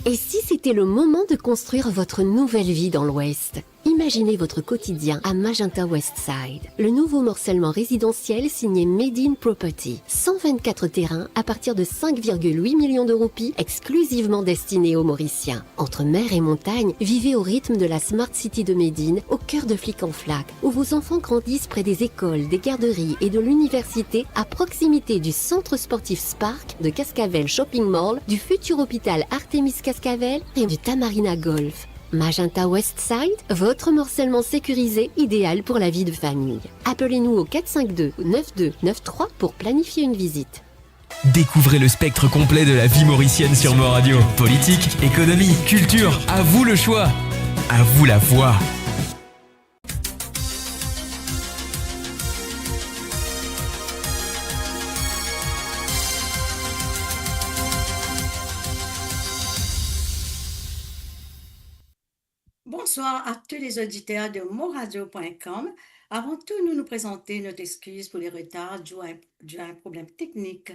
Et si c'était le moment de construire votre nouvelle vie dans l'Ouest? Imaginez votre quotidien à Magenta Westside, le nouveau morcellement résidentiel signé Made in Property. 124 terrains à partir de 5,8 millions de roupies, exclusivement destinés aux Mauriciens. Entre mer et montagne, vivez au rythme de la Smart City de Médine, au cœur de Flic-en-Flac, où vos enfants grandissent près des écoles, des garderies et de l'université, à proximité du centre sportif Spark, de Cascavel Shopping Mall, du futur hôpital Artemis Cascavel et du Tamarina Golf. Magenta Westside, votre morcellement sécurisé idéal pour la vie de famille. Appelez-nous au 452-9293 pour planifier une visite. Découvrez le spectre complet de la vie mauricienne sur Mo Radio. Politique, économie, culture, à vous le choix. À vous la voix. Bonsoir à tous les auditeurs de moradio.com. Avant tout, nous nous présenter notre excuse pour les retards dû à un problème technique.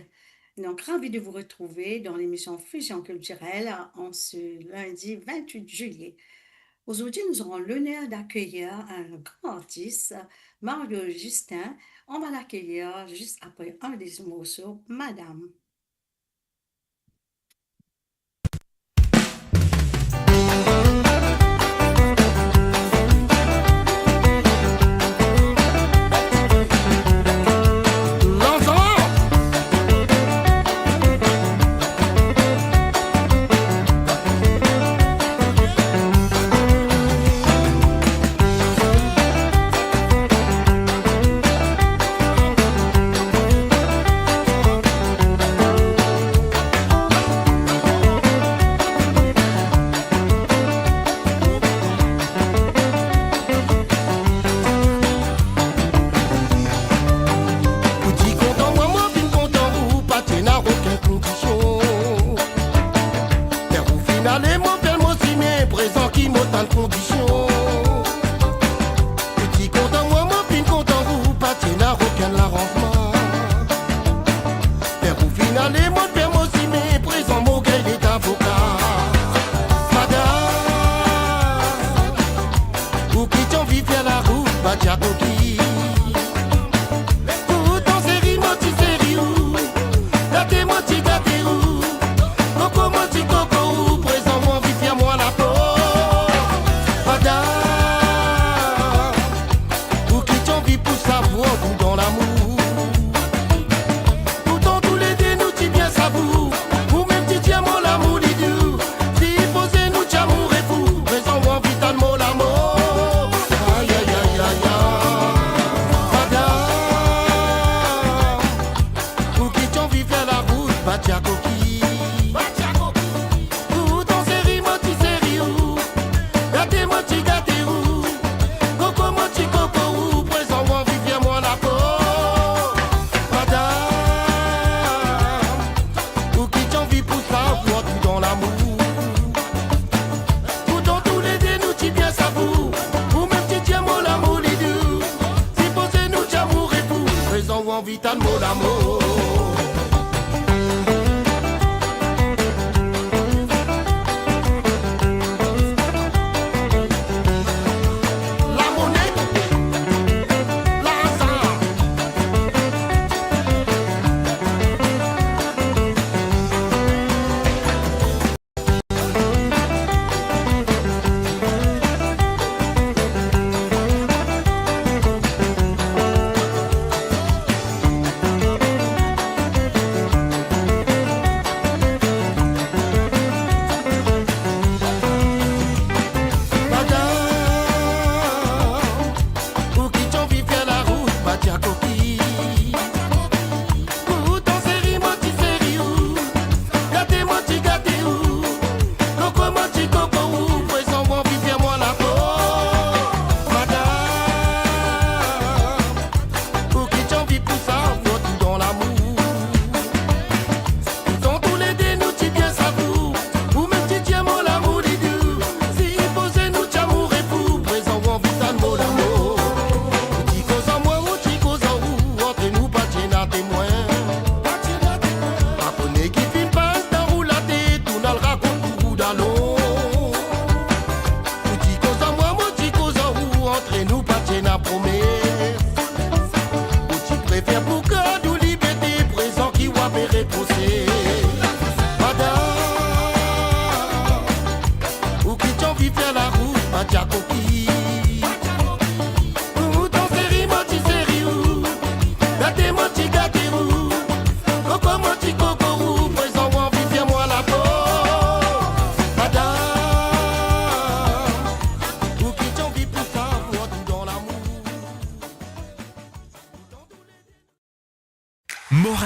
Donc, ravi de vous retrouver dans l'émission Fusion culturelle en ce lundi 28 juillet. Aujourd'hui, nous aurons l'honneur d'accueillir un grand artiste, Mario Justin. On va l'accueillir juste après un des morceaux, Madame.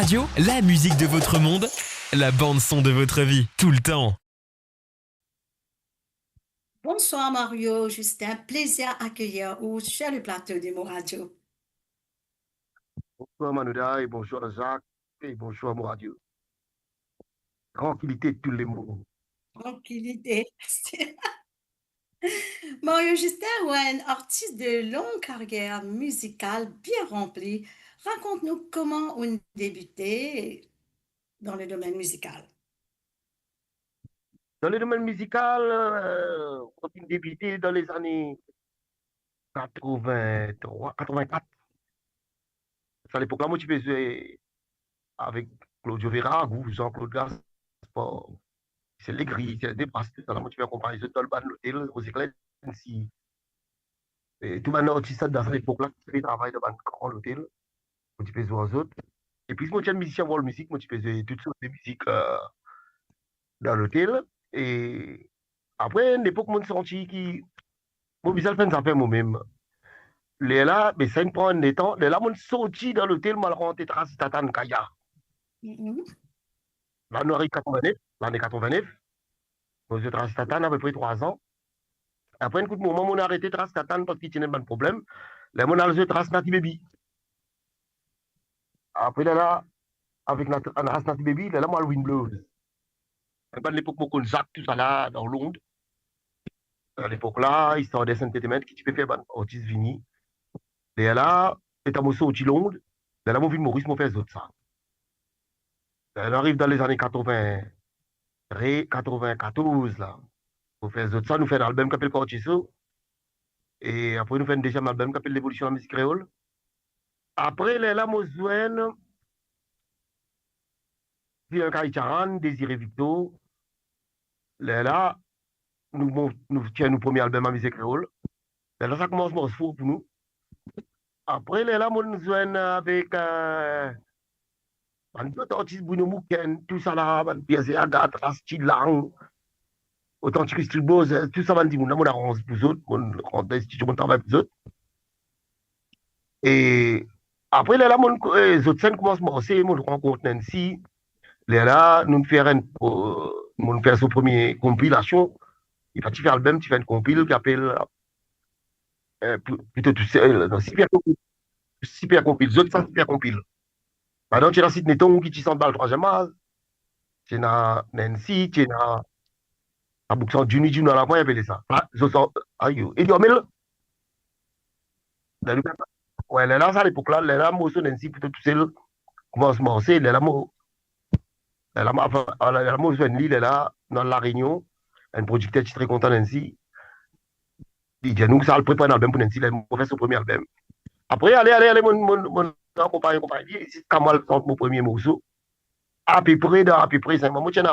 Radio, la musique de votre monde, la bande-son de votre vie, tout le temps. Bonsoir Mario, Justin, plaisir à accueillir ou sur le plateau de Mo Radio. Bonjour Manoda et bonjour Jacques et bonjour à mon radio. Tranquillité de tous les mots. Tranquillité. Mario Justin est un artiste de longue carrière musicale bien remplie. Raconte-nous comment on a débuté dans le domaine musical. Dans le domaine musical, on a débuté dans les années 83, 84. C'est à l'époque là, moi, je faisais avec Claudio Vera, Jean-Claude Gaspard. C'est les grilles, c'est des brasses. Là, moi, tu fais accompagner les autres dans l'hôtel, aux éclairs. Et tout maintenant, artiste dans cette époque-là, qui fait travail dans l'hôtel, moi, tu fais aux autres. Et puis, moi, je suis un musicien pour la musique, moi, tu fais toutes sortes de musique dans l'hôtel. Et après, une époque, moi, je suis sorti qui. Moi, je fait ça fait moi-même. Les là, mais ça me prend un temps. Les là, moi, je suis sorti dans l'hôtel, mal rentré, trace, tatan, kaya. Mhm. L'année 89, l'année 89, moi, je trace, tatan, à peu près 3 ans. Après, un coup de moment, on a arrêté trace, tatan, parce qu'il n'y avait pas de problème. Là, on a le trace, nati baby. Après, là, avec trace, nati baby, là, moi, le wind blues. À l'époque, on Jacques, tout ça là, dans Londres. À l'époque là, histoire des sentiments qui tu peux faire ban artiste vini. Et là, c'est un morceau au Londres. Et là, mon vie Maurice m'a fait autres ça. Elle arrive dans les années 80, 94 là. On fait autres ça, nous fait un album qui s'appelle Cortiso. Et après, nous fait un deuxième album qui s'appelle L'évolution de la musique créole. Après, là, moi, jouen, puis un Charan, Désiré Victor. Là, nous tiens nos premiers albums en musique créole. Là, ça commence à se pour nous. Après, là, mon jouen avec un autre artiste, Bruno Mouken, tout ça là, Pierre Agathe, Rasti Lang, Authentique Style Bose, tout ça, mon mon arrange pour eux autres, mon travail pour eux autres. Et après, là, les autres scènes commencent à marcher, mon rencontre Nancy, là, nous faisons son premier compilation. Il va faire album, tu fais une compile qui appelle, plutôt tout seul, super compile, les autres, ça, super compile. Maintenant, tu as cité Neton qui t'y sent dans le troisième âge. Tu as Nancy, tu as Abouksan Juni Juni à la fin, il appelait ça. Aïe, et du Amel, ouais, là, ça à l'époque là, là, moi, Nancy, plutôt tout seul, commence à marcher, là, moi, je viens de là, dans la Réunion, un producteur qui est très content Nancy. Il dit, nous, ça le prépare un album pour Nancy, là, on fait son premier album. Après, allez, mon compagnie, c'est quand moi, mon premier morceau. À peu près 5 mois, je tiens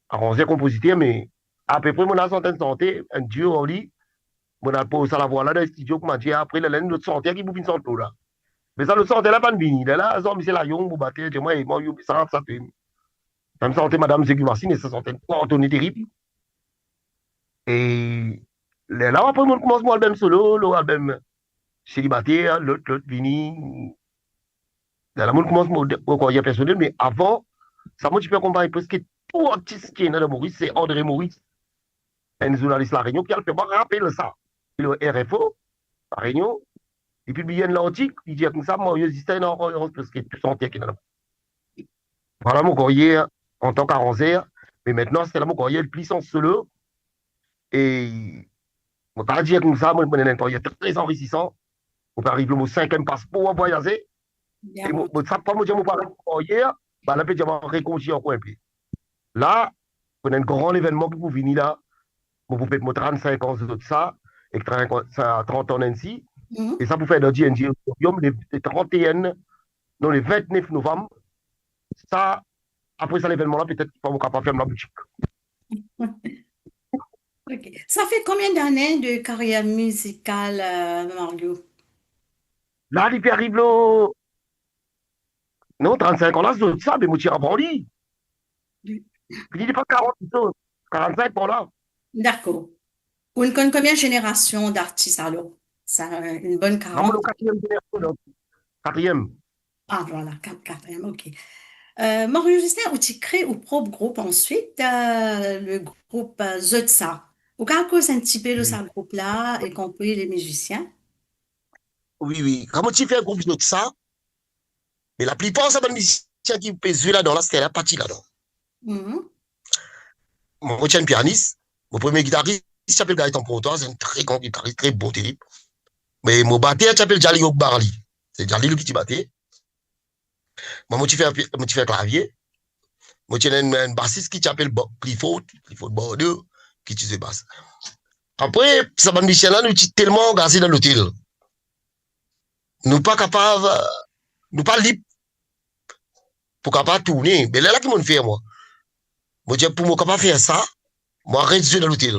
arrangé compositeur, mais à peu près, mon santé, un dieu en lit, mon a posé à la voix là, dans le studio, comme dit, après, la laine, notre santé, qui bouge une santé là. Mais ça, le santé là, pas de bini, là, c'est la young, vous battez, moi, ça fait. Ça me sentait Madame Zégumarcine, et ça sentait une terrible. Et là, après, on commence mon album solo, l'album célibataire, l'autre, vini. Là, on commence mon carrière personnelle, mais avant, ça, moi, tu peux comprendre parce que tout artiste qui est dans le Maurice, c'est André Maurice, un journaliste de la Réunion, qui a fait rappeler ça. Le RFO, la Réunion, et puis il y a l'antique, il dit comme ça, moi, il y a une parce que tout sentait qu'il y a. Voilà mon courrier en tant qu'arrangeur, mais maintenant, c'est là mon courrier le plus en solo. Et on va dire comme ça, moi, je un courrier très enrichissant. On peut arriver au 5e passeport à voyager. Et moi, ça, pas moi, je me parle de courrier, bah, là, je vais réconcilier encore un peu. Là, on a un grand événement qui vous venir là. Vous faites 35 ans de ça, et 30 ans ainsi. Et ça vous fait dans DNG les 31, non, les 29 novembre. Ça, après ça, l'événement là, peut-être pas vous capable de faire la boutique. Okay. Ça fait combien d'années de carrière musicale, Mario? Là, il arrive là. Non, 35 ans là, c'est ça, mais moi, je suis lui. Il n'est pas 40, 45 pour là. D'accord. On connaît combien de générations d'artistes alors? Ça a une bonne Non, 40. le 4e génération. 4e. Ah, voilà, quatrième, ok. Mario Justin, ou tu crées ou propre groupe ensuite, le groupe Zotsa. Ou quand cause un petit peu de ce Oui, groupe-là, y compris les musiciens. oui, oui. Quand tu fais un groupe de ça, mais la plupart, ça va musiciens qui peuvent jouer là-dedans, là, c'était la partie là-dedans. Mhm. Moi, je suis un pianiste. Mon premier guitariste, il s'appelle Gaëtan Protois, c'est un très grand guitariste, très bon terrible. Mais mon batteur, il s'appelle Jali Okbarali. C'est Jali le petit batteur. Moi, je fais un clavier. Moi, j'ai un bassiste qui s'appelle Clifford Bordeaux, qui utilise le basse. Après, ça va musicien là, nous sommes tellement engagés dans l'hôtel. Nous pas capables, nous pas libres pour capable tourner. Mais là, qui m'ont fait, moi. Moi, pour moi, capable faire ça, moi, reste dans l'hôtel.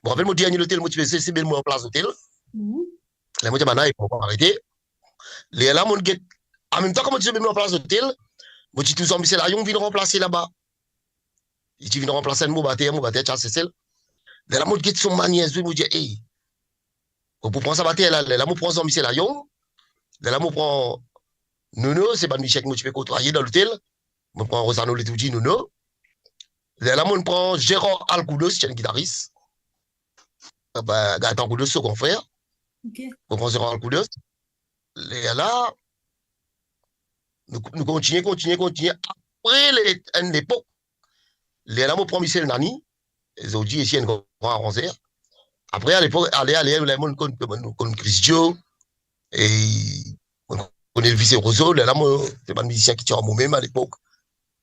Bon, rappelle, moi, dernier l'hôtel, moi, tu fais c'est bien, moi, en place d'hôtel. Mhm. Là, moi, je vais pas arrêter. Là, mon get, en même temps, comme tu fais bien en place d'hôtel, moi, tu tous ambitieux là, ils viennent remplacer là-bas. Ils viennent remplacer un mon bâtiment, Charles Cecil. Là, mon get son manière, je me dis, hey, pour prendre sa bâtiment là, moi, prends son ambitieux là, là, moi, prends Nono, c'est pas Michel que moi, tu peux côtoyer dans l'hôtel. Moi, prends Rosano Letouji, Nono. Là, moi, prend Gérard Alcoudos, c'est un guitariste. Gaëtan Alcoudos, son confrère. Ok. On prend Gérard Alcoudos. Là, nous continuons. Après l'époque, là, moi, prend Michel Nani. Ils ont dit ici un grand arrangeur. Après, à l'époque, allez, le monde comme Chris Joe. Et on connaît le vice Roseau. Là, moi, c'est pas un musicien qui tient en moi-même à l'époque.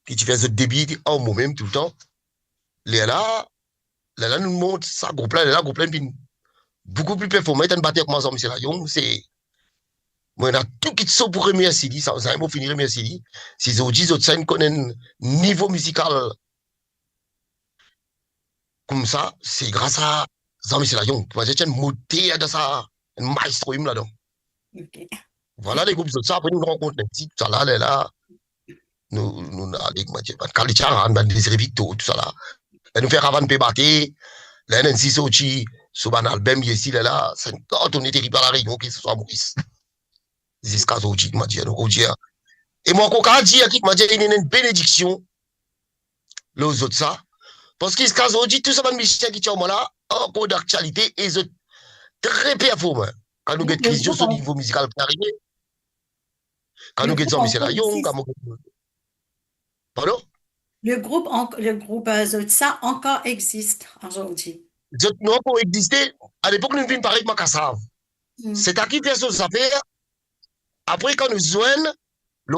Qui fait ce débit en moi-même tout le temps. Là, nous montre ça, groupe là, beaucoup plus performant. Un batteur comme ça, M. Layon, c'est. Moi, on a tout qui sont pour remercier, ça va finir remercier. Si ils ont dit, ils ont connaissent un niveau musical comme ça, c'est grâce à Jean-Michel Layon. Moi, j'ai un moteur de ça, un maestro là-dedans. Ok. Voilà les groupes de ça, après nous rencontrons un petit, ça là, nous, avec Kalichar, des Victo, tout ça là. Et nous faire avant de battre, là, Nancy Sochi, sur un album, ici, là, c'est quand on était arrivé à la Réunion, que ce soit Maurice. Jusqu'à Sochi, m'a dit, et moi, quand on dit, qu'il m'a dit, il y a une bénédiction, les autres ça, parce que jusqu'à Sochi, tout ça, Michel qui tient là, encore d'actualité, et ils très performants. Quand nous avons Donc, crise au niveau musical qui arrive, quand nous avons Jean-Michel encore Ayon, existe. pardon? Le groupe Zotsa encore existe aujourd'hui. Les autres n'ont pas existé, à l'époque, nous venons parler de Makassar. Mm. C'est à qui fait ça faire. Après, quand nous joignons,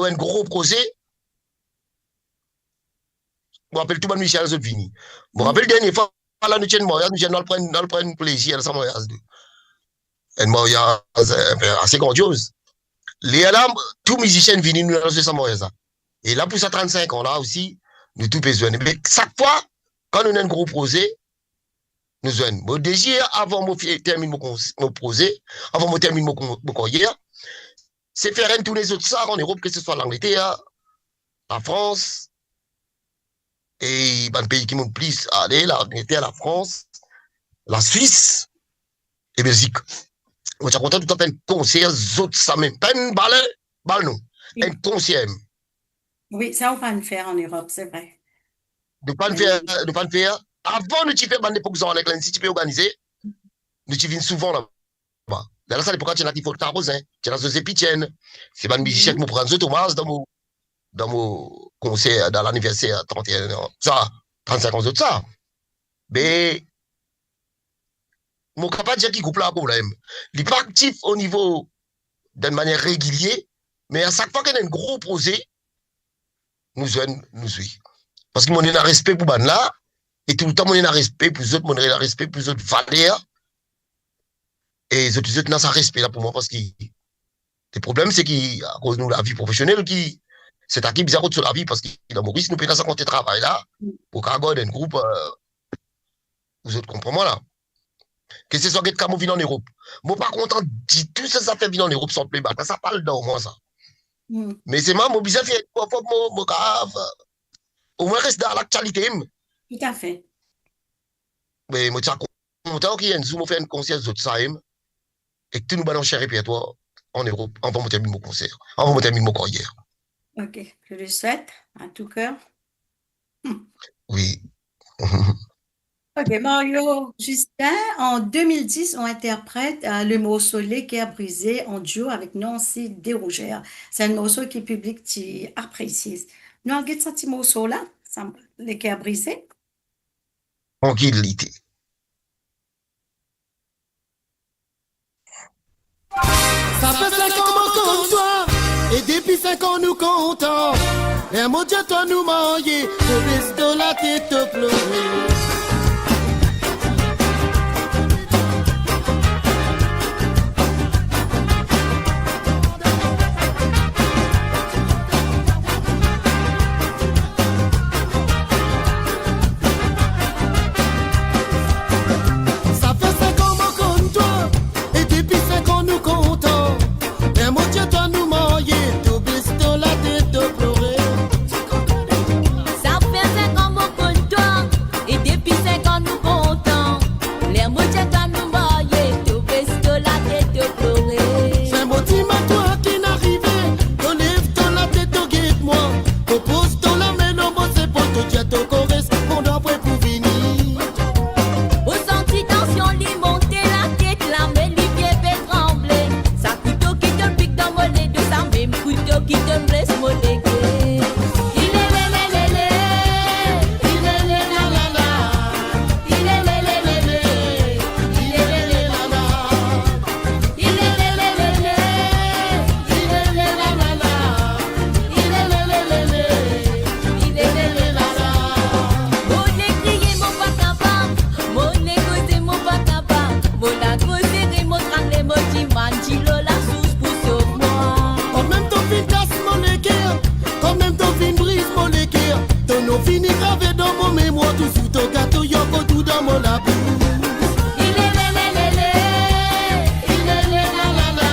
un gros projet, je me rappelle tout le monde Michel Zotvini. Je me rappelle la dernière fois, là, nous allons prendre plaisir à ce mariage. Un mariage assez grandiose. Là, tous les musiciens viennent nous lancer ce mariage. Et là, pour ça, 35 ans, là aussi, nous tout besoin. Mais chaque fois, quand nous avons un gros projet, nous joignons. Mon désir, avant de terminer mon projet, avant de terminer mon carrière, c'est faire un tour les autres ça en Europe, que ce soit l'Angleterre, la France, et ben, le pays qui m'ont plus aller, l'Angleterre, la France, la Suisse et Belgique. On est content tout à fait un concert, autres ça même. Pas une balle non. Un Oui, concert. oui, ça, on va le faire en Europe, c'est vrai. De pas le Mais faire, de pas le faire. Avant, nous tu fais bande époque avec l'NC, tu peux organiser. Nous tu viens souvent là-bas. Là, ça, l'époque, tu as qui faut t'arroser. Tu as José Pitienne. C'est pas une musicien qui me prend Thomas dans mon concert, dans l'anniversaire 31 ans. Ça, 35 ans de ça. Mais, mon capable de dire qu'il coupe là, problème. Il n'est pas actif au niveau d'une manière régulière, mais à chaque fois qu'il y a un gros projet, nous suivons. Parce que mon a respect pour ban là, et tout le temps, mon a respect pour les autres, mon a respect pour les autres valeurs, et les autres n'ont pas respect là pour moi, parce que le problème, c'est qu'à cause de la vie professionnelle, c'est à qui bizarre sur la vie, parce que dans Maurice, nous payons ça quand tu travailles là, pour qu'on ait un groupe, vous autres comprenez moi là. Que ce soit que quand vient en Europe. Moi, par contre, dit tout ça, ça fait venir en Europe sans playback. Ça parle dans moi, ça. mm, Mais c'est moi, mon bizarre, au moins, reste dans l'actualité. tout à fait. Mais moi, je suis content qu'il y ait un zoom, fait un concert de ça, et que tout nous balance chez répertoire. en Europe avant mon termine mon concert, avant mon termine mon carrière. Ok, je le souhaite à tout cœur. Oui. Ok, Mario Justin, en 2010, on interprète le morceau L'équerre brisé en duo avec Nancy Desrougères. C'est un morceau que le public tu apprécie. Nous avons ce petit morceau-là, L'équerre brisé. Tranquillité. Ça fait 5 ans qu'on compte toi, et depuis 5 ans nous comptons. Et mon Dieu, toi nous manger, te baisse de la tête te pleurer. Ça fait 5 ans qu'on compte toi, et depuis 5 ans nous comptons. Et mon Dieu, toi nous manger, te baisse de la tête te pleurer. Ça fait 5 ans mon compte toi et depuis 5 ans nous comptons. Les mots de nous mariés, tout baisse de la tête de pleurer. C'est un bâtiment toi qui n'arrivait. Te lève ton la tête, te guide-moi. Te pose ton la main, non, bon, c'est pour te dire, te correspond après pour venir. Au senti tension, lui monter la tête, la main, lui pied fait trembler. Ça couteau qui te pique dans mon nez, de sa même couteau qui te blesse mon nez. Il est lé lé lé lé, il est lé la la la, il est lé lé lé lé, il est lé lé la la, il est lé lé lé lé, il est lé la la la, il est lé lé lé lé, il est lé lé la la. Mon nez crié mon pataba, mon nez causé mon pataba, mon la causé mon tranglé mon dimandilo la sauce pour sauve moi. Quand même ton fin casse mon équerre, quand même ton fin brise mon équerre. Ton nom fini gravé dans mon mémoire, tout sous ton gâteau, yoko tout dans mon labou. Il est lé lé lé lé, il est lé la la la,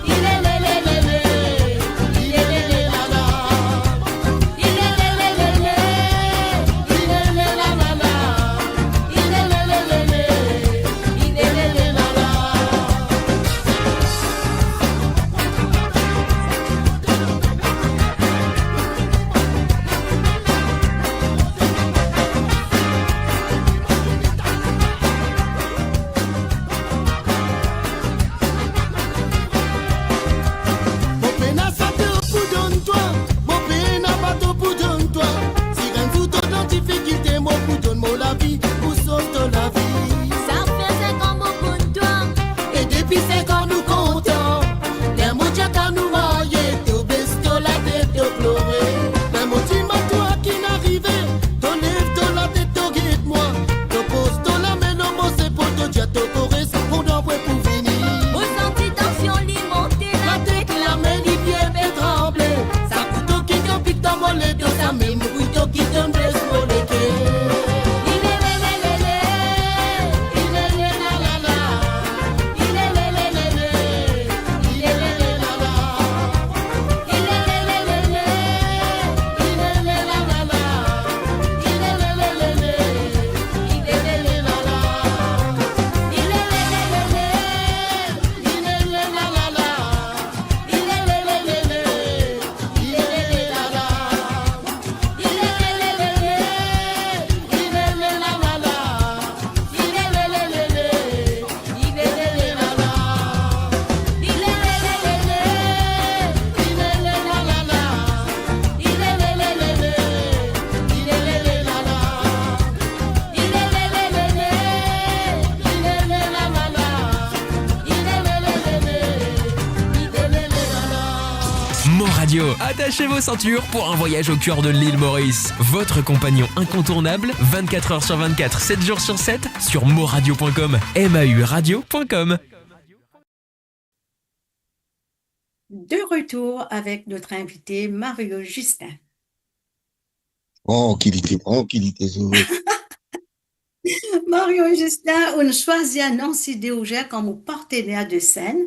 il est lé lé lé lé, il est lé lé la la, il est lé lé lé lé, il est lé la la la, il est lé lé lé lé, il est lé lé la la. Mon peine a sauté au bout de toi, mon peine a battu au bout de toi. Si rien vous donne en difficulté, mon bout donne-moi la vie, pour sauver la vie. Ça fait 5 ans mon compte toi. Et depuis 5 ans nous comptons. Les mots de nous mariés, te baisse de la tête de pleurer. Les mots de toi qui n'arrivait, te lève de la tête, te guide-moi. Te pose de la main, non, moi c'est pour te dire, te correspond après pour venir. Au senti tension, lui monter La la tête, la main, il vient fait trembler. Ça couteau qui te pique dans mon lait, de sa même couteau qui te blesse mon lait. il est lé lé lé lé, Il est lé la la la, il est lé lé lé lé, il est lé lé la la. il est lé lé lé lé, Il est lé la la la, il est lé lé lé lé, il est lé lé la la. il est lé lé lé lé, Il est lé la la la, il est lé lé lé lé, il est lé la la. il est lé lé lé lé, Il est lé la la la, il est lé lé lé lé, il est lé lé la la, il est lé lé lé lé, il est lé la la la, il est lé lé lé lé, il est lé la la, il est lé lé lé lé, il est lé la la la, il est lé lé lé lé, il est lé la la. Mon Radio, attachez vos ceintures pour un voyage au cœur de l'île Maurice. Votre compagnon incontournable, 24 heures sur 24, 7 jours sur 7, sur moradio.com, mauradio.com. De retour avec notre invité Mario Justin. Tranquillité, tranquillité. Mario Justin, on choisit Nancy Desrougères comme partenaire de scène.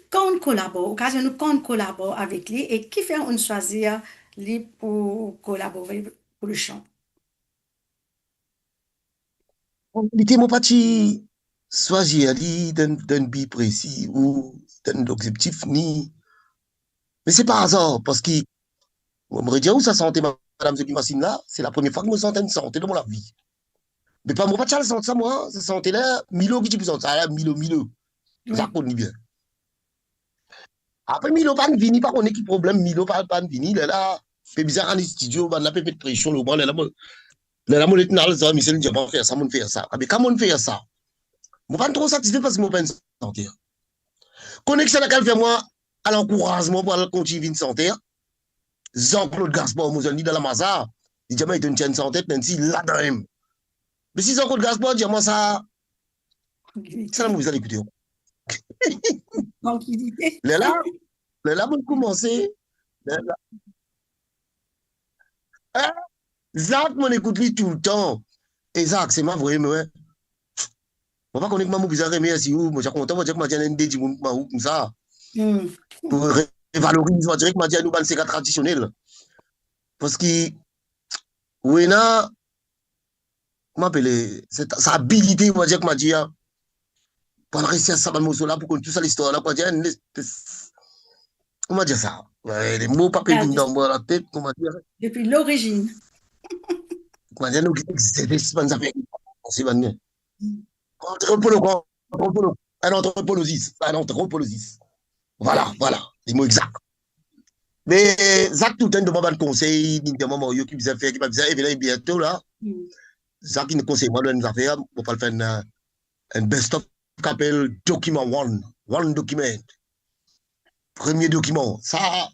Quand on collabore, occasion quand on collabore avec lui et qui fait on choisir lui pour collaborer pour le chant. Il était mon parti choisir ali d'un bi précis ou d'objectif, ni. Mais c'est par hasard, parce que, on me dit où ça santé, madame Zeki Massine là, c'est la première fois que je me sentais une santé dans mon vie. Mais pas moi, pas de santé, ça, moi, cette santé-là, Milo qui dit ça, là, Milo. Ça connaît bien. Après, Milo pas de vini, pas qu'on ait qui problème, Milo pas de vini, là, fait bizarre en studio, on a fait de pression, là, là, mon éternel, ça, Michel, je vais faire ça, on fait ça. Mais comment on fait ça? Je ne suis pas trop satisfait parce que je ne suis pas santé. Connexion à laquelle fait moi, à l'encouragement pour aller continuer une santé. Jean-Claude Gaspard, moi, je dis dans la Mazar, il dit, il y a une santé, même si là-dedans même. Mais si Jean-Claude Gaspard dit, moi, ça, vous allez écouter. Tranquillité. Là, vous commencez. Zach, on écoute lui tout le temps. Et Zach, c'est ma vraie, mais. On va connaître ma bizarre, mais si vous, moi, j'ai content, moi, j'ai que ma tienne des comme ça. Pour revaloriser, moi, j'ai que ma tienne nous ban ces gars traditionnels. Parce que, oui, là, comment appeler, sa habilité, moi, j'ai que ma tienne, pour rester à ça, là, pour qu'on tout ça l'histoire, là, quoi, comment dire ça? Ouais, les mots pas payés dans la tête, comment dire? Depuis l'origine. Comment dire, nous, c'est des affaires, c'est bien. Un anthropologiste. Voilà, les mots exacts. Mais Zach, tout le temps, demande un conseil, il demande à qui vous a fait, qui va faire, et bien bientôt, là, Zach, il nous conseille, moi, nous faire, on va faire un best-of qu'on appelle document one document. Premier document, ça,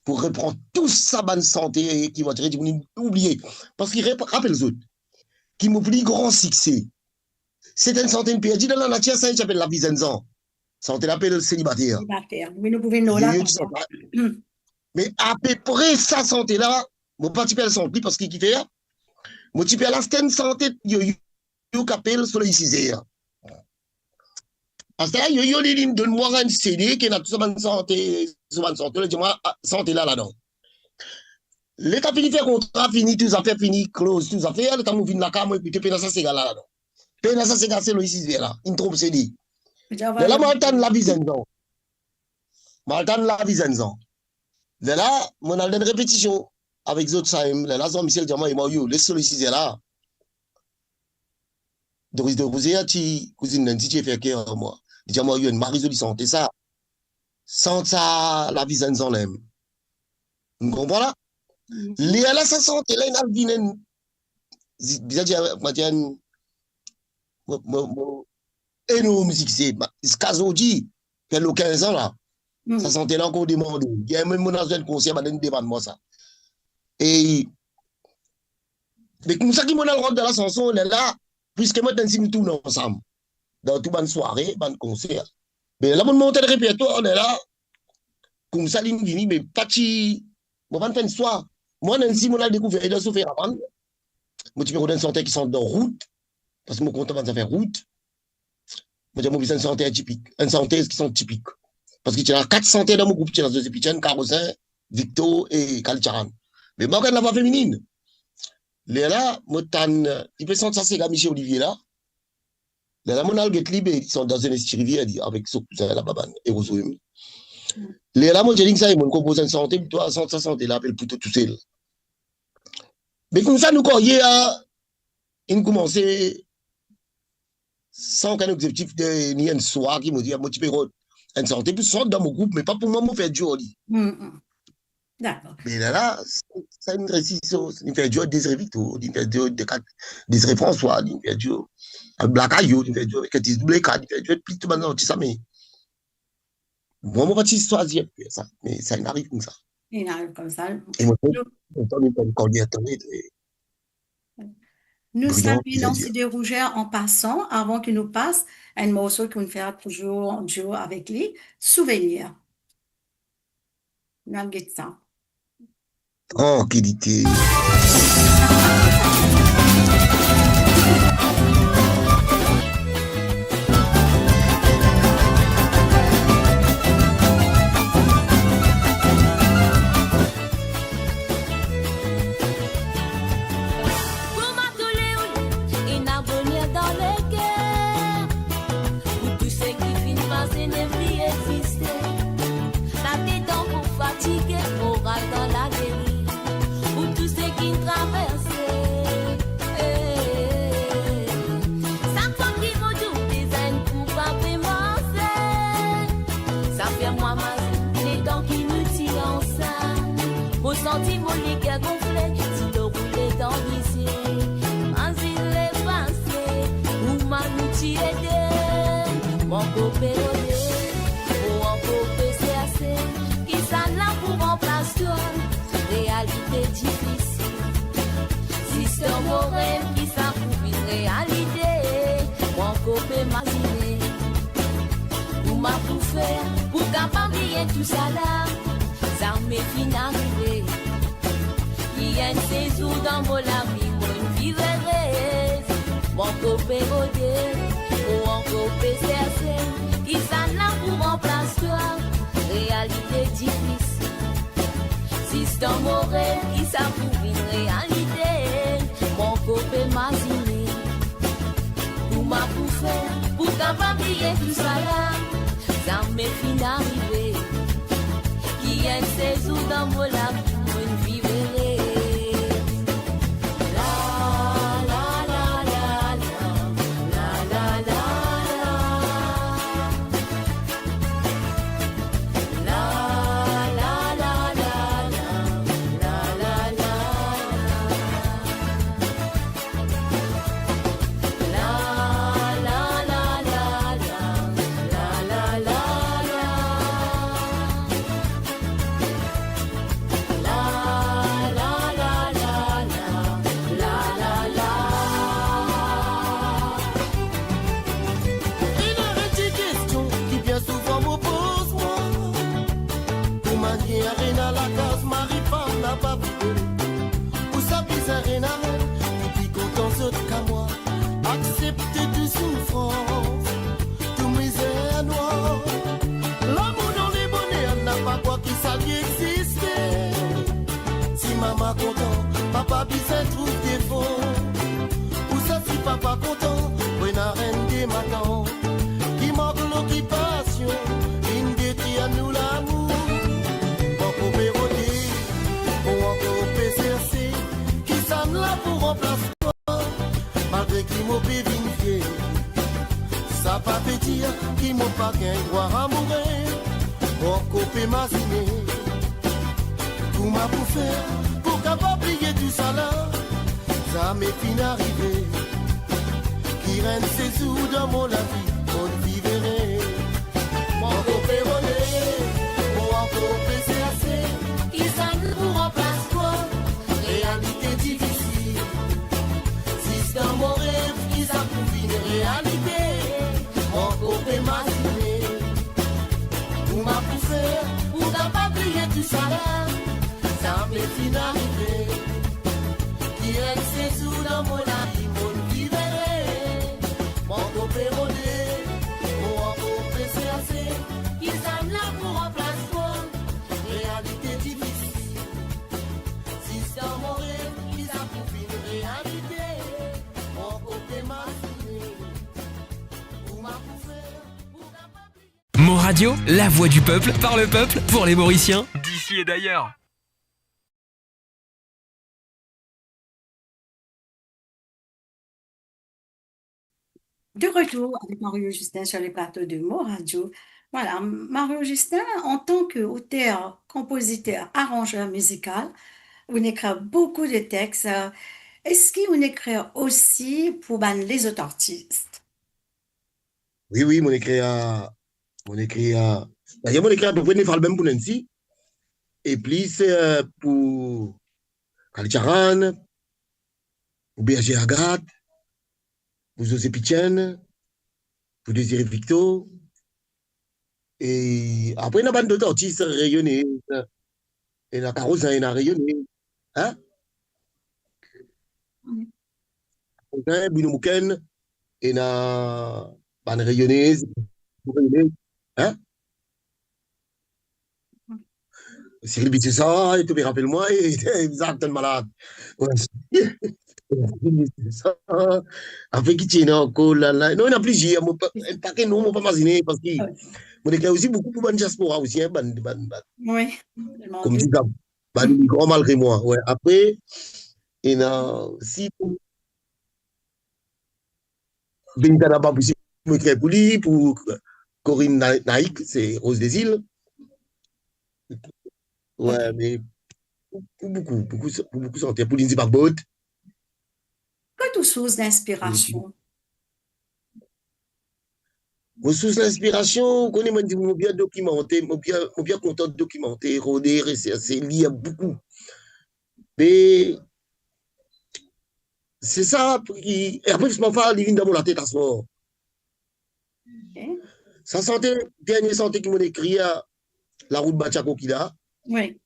pour reprendre tout ça, bonne santé, qui va être oublié. Parce qu'il rappelle les autres, qui mon plus grand succès. C'est une santé perdue dans la nature, ça s'appelle la Vicenza. Santé l'appelle célibataire. Oui, nous pouvons nous là. Mais à peu près sa santé-là, mon pas type santé parce qu'il fait, mon type là, c'est une santé, yo qu'appelle sur les 6 heures. Parce que là, yo les lignes, donne-moi un CD qui a tout ça, bonne santé, dis-moi, santé là-dedans. L'État fini faire contrat, fini, tout ça fait, fini, close, tout ça fait, l'État m'a vu dans la cam, et puis tu payes ça, c'est là-dedans. Payez ça, c'est le 6 heures là, il trompe CD. Mais là, Maltan la Vicenza. Là, on a une répétition avec les autres, là, Jean-Michel Diamant et Mario, laisse le 6 heures là. Donc, de vous dire, cousine Nancy, tu fais que moi. Déjà, moi, il y a une marie santé, ça. Sans ça, la Vicenza l'aime. Vous comprenez là? Là, sa santé, là, il a vu une. Et nos musiques, c'est ce qu'Azo dit, qu'il y a 15 ans là, sa santé là encore demandé. Il y a même un conseil, il y a moi ça. Et, mais comme ça, qui m'a le rôle de la chanson, là, puisque moi, nous tournons ensemble, dans toute bonne soirée, bonne concert. Mais là, on monte le répertoire, on est là, comme ça, il vient, mais pas de. On va faire une soirée. Moi, Nancy, on a découvert, il a souffert avant. Moi, tu peux une santé qui sont dans route. Parce que mon compte va faire route. Moi, j'ai besoin de santé atypique. Une santé qui sont typiques. Parce que tu as 4 santé dans mon groupe. Tu as Zepichan, Carosin, Victo et Kalcharan. Mais moi, quand la voix féminine, là, il peut sentir ça, c'est la Michel Olivier là. Là, mon algue libre, ils sont dans un rivière avec son cousin, la babane, et Rosoum. Là, moi, j'ai dit que ça, ils m'ont composé une santé, puis toi, sa santé là, appelle plutôt tout seul. Mais comme ça, nous, quand il y a, il commençait sans qu'un objectif de ni un soir qui me dit moi tu peux une santé plus sorte dans mon groupe mais pas pour moi me faire du lit. D'accord. Mais là ça une récision, il fait du Désiré Victor, il fait du Désiré François, il fait du Black Ayo, il fait du avec des double cadre, il fait du plus tout maintenant tu sais mais moi mon petit choisir ça mais ça n'arrive comme ça. Il arrive comme ça. Et moi nous saluons Nancy de Rougère en passant, avant qu'il nous passe un morceau qu'on fait toujours en duo avec lui, Souvenir. Malgré ça. Tranquillité. Pour tous ceux qui finissent par s'énerver, exister. senti mon liqueur gonflé, si le roulé dans lycée, mas il est passé, ou m'a nous aidé, mon copé ou en copé c'est assez, qui ça là pour remplacer, réalité difficile, système morel qui ça pour une réalité, mon copé masiné, ou m'a pour faire, pour capable tout ça là. Ça m'est fin arrivé. Il y a une saison dans mon ami, mon vie rêve. Mon copé rodé, ou en copé CRC. Qui ça là pour remplacer toi? Réalité difficile. Système morel, qui ça pour une réalité. Mon copé masiné. Pour ma pour faire, pour capable tout ça là. Ça m'est fin arrivé. Il y a une saison dans mon lap, une vie verrée. La la la la la la la la la la la la la la Accepter de souffrance, tout misère noire. L'amour dans les bonnets, n'a pas quoi qui ça lui exister. Si maman content, papa bisa trouve des fonds. Ou ça si papa content, oui n'a reine des matins. Qui manque l'occupation, une détruit à nous l'amour. Encore pérodé, ou encore PCRC, qui s'en là pour remplacer. Malgré qui m'a vérifié, ça pas veut dire qu'il m'a pas qu'un droit à mourir. Mon copé m'a signé, tout m'a pour faire, pour capable payer tout ça là. Ça m'est fin arrivé, qui règne ses sous dans mon vie, on vivrait. Mon copé relé, mon copé CAC, qui s'en pour remplacer quoi, réalité difficile. Dans mon rêve, qui ça pour une réalité. Mon copé m'a signé, pour m'a pour faire, pour capable payer tout ça là. Ça m'est fin arrivé, qui règne ses sous dans mon vie, mon vivrait. Mon copé rodé, mon copé CAC, qui s'en là pour remplacer quoi, réalité difficile. Si dans mon rêve, qui ça pour une réalité. Mon Radio, la voix du peuple, par le peuple, pour les Mauriciens, d'ici et d'ailleurs. De retour avec Mario Justin sur les plateaux de Mo Radio. Voilà, Mario Justin, en tant qu'auteur, compositeur, arrangeur musical, vous écrivez beaucoup de textes. Est-ce que vous écrivez aussi pour les autres artistes? Oui, mon écrit d'ailleurs, mon écrit à peu près n'est album pour Nancy. Et puis, c'est pour Kalicharan, pour Berger Agathe, pour José Pichen, pour Désiré Victor. Et après, il y a d'autres artistes rayonnés. Et la carrosse, il y a rayonné. Hein? Bino Mouken, et na ban rayonné. Hein? Cyril Bitsessa, et tu me rappelles-moi, il était exactement malade. Ouais. Après, qui tient encore là, là. Non, il y en a plusieurs. Pas que nous, on ne peut pas imaginer, parce que on écrit aussi beaucoup pour la diaspora aussi. Hein, Oui. Comme dit, grand malgré moi. Ouais. Après, il y a si Bintana Babousi, je m'écris pour lui, pour Corinne Naïk, c'est Rose des Îles. Ouais, mais pour beaucoup santé, pour dire pas bonne. Que toute source d'inspiration. Mon source d'inspiration, qu'on est bien documenté, bien content de documenter, rodé, rechercher, lire beaucoup. Mais c'est ça qui. Et après, je m'en fais, il vient dans la tête à ce moment. Ok. Ça santé, dernier santé qui m'a écrit la route Bachako qui là. Oui.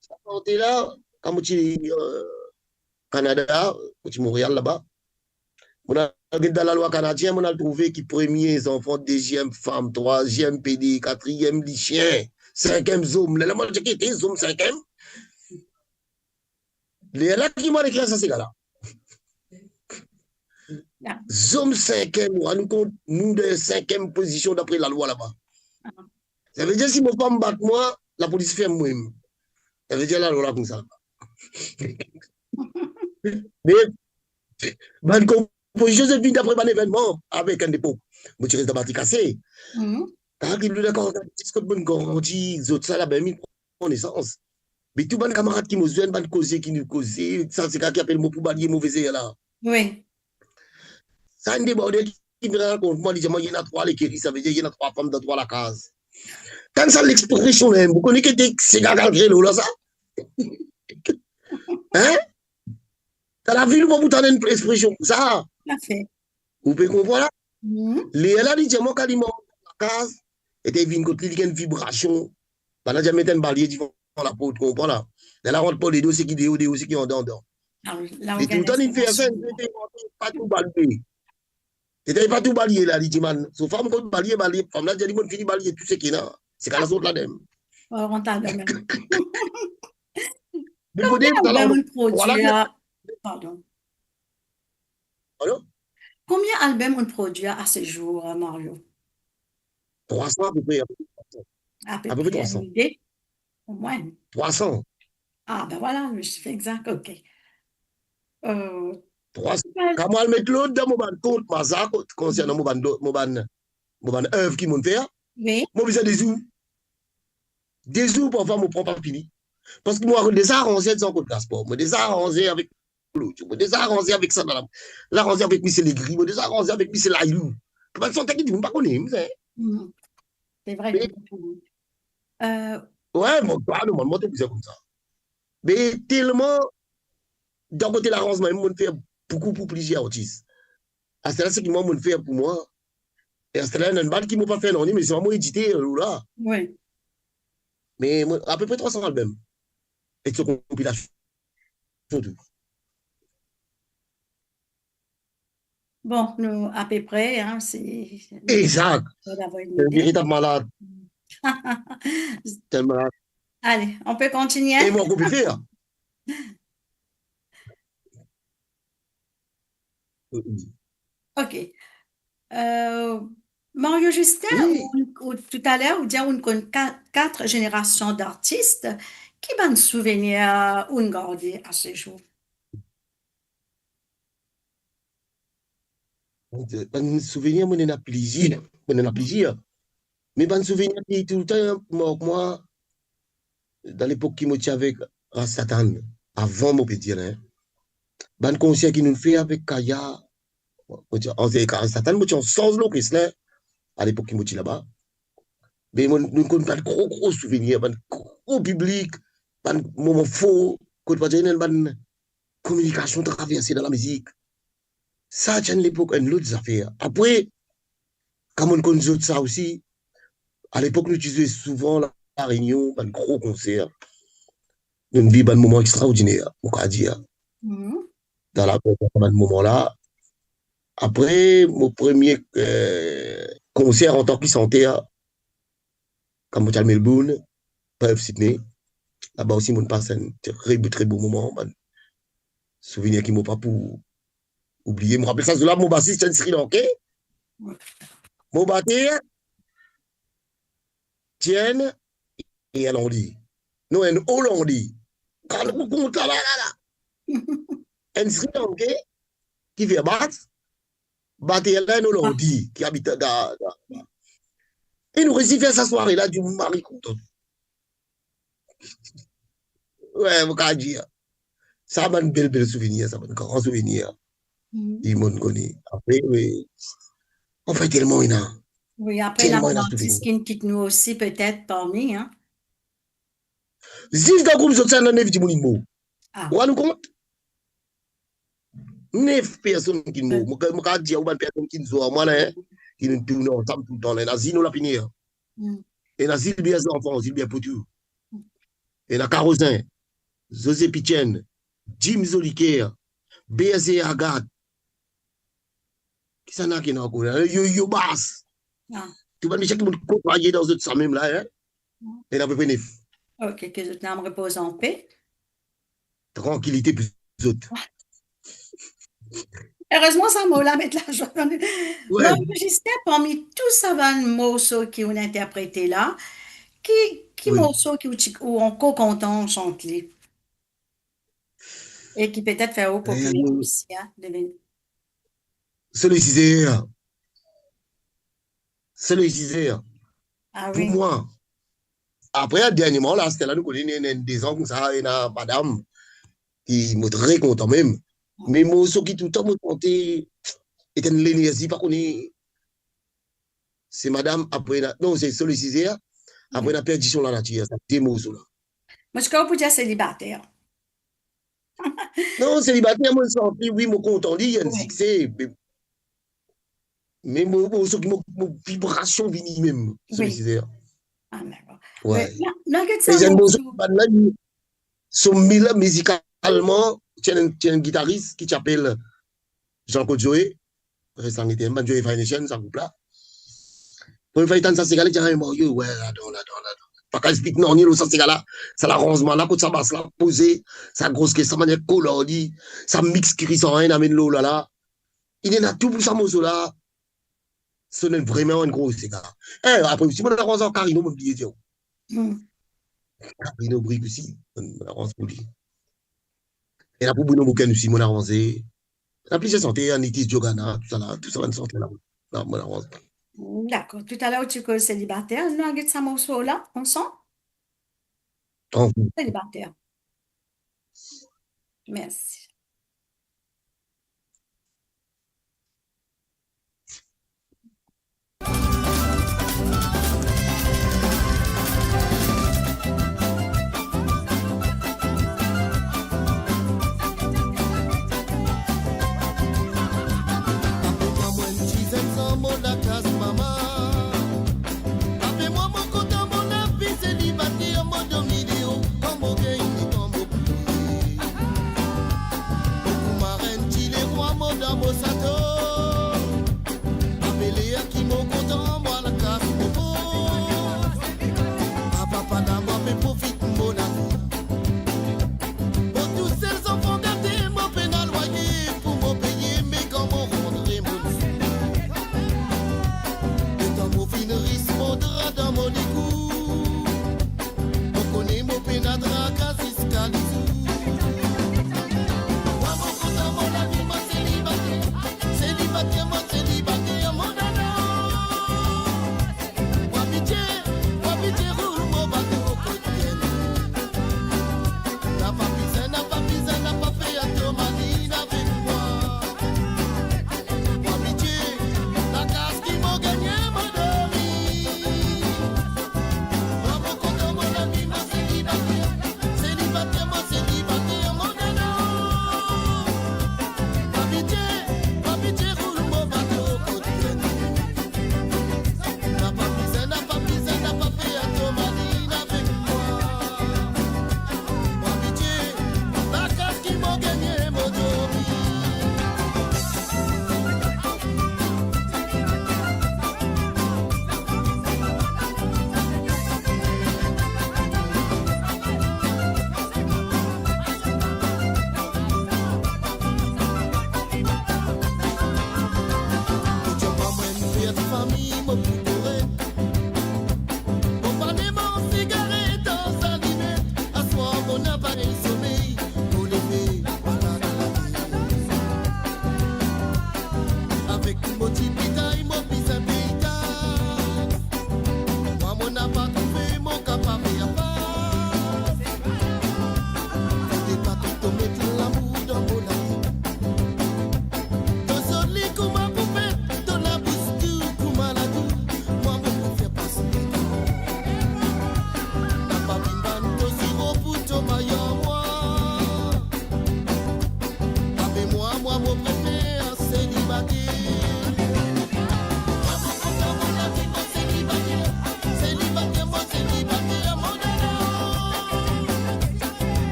Ça santé là, quand je suis Canada, je suis Montréal là-bas. On a dans la loi canadienne, on a trouvé qui premiers enfants, deuxième femme, troisième PD, quatrième les chiens, cinquième zoom. Là, moi, j'ai quitté zoom cinquième. Les là qui m'ont écrit ça, c'est là. Yeah. Zoom cinquième, nous de cinquième position d'après la loi là-bas. Ça veut dire si mon femme bat moi, la police fait moi. Ça veut dire la loi là comme ça. Mais, ben, composition, c'est d'après un événement avec un dépôt. Moi, tu restes dans le cassé. Quand il est d'accord, c'est ce que bon garantie, les autres, ça là, ben, ils prennent naissance. Mais tout le camarade qui nous vient, ban causer, qui nous cause, ça, c'est quand qui appelle moi pour balayer mauvais là. Oui. Ça, un débordé qui me raconte, moi, il y en a trois, les kéris, ça veut dire qu'il y en a trois femmes dans trois la case. Quand ça, l'expression, vous connaissez que c'est gagal grélo, là, ça? Hein? Dans la ville, vous avez une expression, ça? Parfait. Vous pouvez comprendre? Les là, ils disent, moi, quand ils m'ont la case, et ils viennent côté, il y a une vibration. Pendant que je mets un balai devant la porte, tu comprends là? Là, on rentre pas les deux, c'est qui des aussi qui ont dedans. Et tout le temps, il fait ça, il fait pas tout balayer. C'était pas tout balayer là, il dit, man. Sauf femme, quand balayer, femme là, j'ai dit, moi, fini balayer tout ce qui est là. C'est qu'à la sorte là-dedans. On t'a donné. Mais faut dire, Pardon. Alors? Combien d'albums on produit à ce jour, Mario? 300 à peu près. À peu près 300. Une idée? Au moins. 300. Ah, ben voilà, le chiffre exact, ok. 300. Quand moi, je mets l'autre dans mon compte, ma concernant mon œuvre qui m'ont fait, oui. Moi, besoin des sous. Des sous pour faire mon propre fini. Parce que moi, je désarrangé sans code transport. Je désarrangé avec l'autre. Je désarrangé avec ça. L'arrangé avec Michel Legris. Je désarrangé avec Michel Lailou. Je ne sais pas qui dit, je ne connais pas. C'est vrai. Ouais, mon père, normalement, c'est comme ça. Mais tellement, d'un côté, l'arrangement, il m'a fait beaucoup pour plusieurs artistes. À ce là c'est qui m'a fait pour moi. Et à ce là il y a une balle qui m'a pas fait, non, mais c'est vraiment édité, là. Oui. Mais à peu près 300 albums. Et de compilation. Bon, nous, à peu près, hein, c'est. Exact. C'est un véritable malade. C'est un malade. Allez, on peut continuer. Et moi, qu'on peut faire. Ok. Mario Justin, oui. Tout à l'heure, vous dites qu'on a 4 générations d'artistes. Qui va souvenir ou garder à ce jour? Un souvenir, moi, a plaisir. Moi, a plaisir. Mais un souvenir qui tout le temps, moi, dans l'époque qui me tient avec Satan, avant, mon petit, hein, un concert qui nous fait avec Kaya, Satan, moi, sans l'eau, à l'époque qui me tient là-bas. Mais nous avons un gros souvenir, un gros public, un moment faux, quand on a une communication traversée dans la musique. Ça, c'est l'époque, une autre affaire. Après, quand on connaît ça aussi, à l'époque, nous utilisions souvent la réunion, un gros concert. Nous vivons un moment extraordinaire, on va dire. Dans ce moment-là. Après, mon premier concert en tant que santé, quand je suis à Melbourne, Perth, Sydney, là-bas aussi, on passe un très beau moment. Souvenir qui ne m'a pas pour oublier. Je me rappelle ça, là, mon bassiste, c'est un Sri Lankais. Mon batteur, Tienne et un Hollandais. Non, un Hollandais. Quand on compte là, un Sri Lankais qui fait battre, batteur là, un Hollandais qui habite dans. Et nous réusssissons à faire sa soirée là du mari content. Ouais, mon cas dire. Ça m'a un bel souvenir, ça m'a un grand souvenir. Il m'a connu. Après, oui, on fait tellement une Oui, après, la tellement mon une souvenir. artiste qui quitte nous aussi, peut-être, parmi, hein. Zis dans groupe social, on a 9 petits mots. Ah, On nous compte 9 personnes qui nous. Mon cas dire, ou une personne qui nous a, moi, là, qui nous tourne ensemble tout le temps. Là, Zino la pinir. Et na Sylvia enfants, Sylvia Poutou. Et na Carosin, José Pichen, Jim Zoliker, BSC Agathe. Qui s'en a qui n'a encore? Yo Bass. ah. Tu vas me chercher mon compagnie dans ce ça même là, hein? Et na peu près 9. OK, que votre âme repose en paix. Tranquillité plus autres. Heureusement, ça m'a là mettre la joie. Ouais. L'enregistré parmi tous ces morceaux qui ont interprété là, qui Oui. morceaux ou encore content chante les et qui peut-être fait au populaire aussi, hein, Celui-ci, c'est Ah pour oui. moi. Après, dernièrement, là, c'était là, nous connaissons des ans comme ça, et la madame qui me très content même. Mais moi, ce qui tout le temps me comptait, était l'énergie, par contre, c'est madame, après, non, c'est celui-ci, après la perdition de la nature, c'est des mots là. Moi, je crois que vous dire célibataire. Non, célibataire, moi, je oui, mon content, il y a un Oui. succès. Mais moi, ce qui m'a vibration vini même, celui-ci. Ah, d'accord. Ouais. Là, que ça Et j'aime morceau- beaucoup, là, son musicalement, tu as un guitariste qui s'appelle Jean-Claude Joé, récemment, il était un Joé Financial, ça coupe là. Pour une fois, il ça, c'est galé, tiens, ouais, là. Pas qu'à expliquer, non, ni le ça, c'est galé, ça l'arrangement, là, quand ça basse, là, posé, ça grosse que ça manière colorée, ça mixe qui sans rien, amène l'eau, là. Il est là, tout pour ça, morceau, là. Ce n'est vraiment un gros, c'est gars. Après, si on arrange en Carino, on me dit, tiens. Carino brique aussi, on arrange pour lui. Et là, pour Bruno Bouken aussi, mon avancé. La plus santé, Anitis Diogana, tout ça va nous sortir là. Non, mon avance. D'accord. Tout à l'heure, tu es célibataire. Nous, avec ça morceau là, on sent célibataire. Merci. Appelle-moi une dizaine sans mot la casse maman. Appelle-moi mon compte à mon avis célibataire mode vidéo comme au gay comme au plus. Beaucoup marraine qui les rois mode à Mossato. Appelez à qui mon compte à moi la casse momo. Papa d'abord mais profite mon avis. Pour tous ces enfants gâtés, mon pénal loyer pour me payer, mais comment rentrer mon et dans mon finerie, mon drap dans mon égout. On connaît mon pénal drap, cassis, calisou. Moi, mon compte à mon ami, moi, célibataire. Célibataire, moi, célibataire, mon nana. Moi, pitié, roule mon bateau au quotidien. N'a pas pisé, n'a pas fait un tourmaline avec moi. Moi, pitié, la casse qui m'a gagné, m'a dormi. Moi, mon compte, mon ami, moi, célibataire. Célibataire, moi, célibataire, mon nana. Moi, pitié, roule mon bateau au quotidien. N'a pas pisé, n'a pas fait un tourmaline avec moi. Moi, pitié, la casse qui m'a gagné, m'a dormi.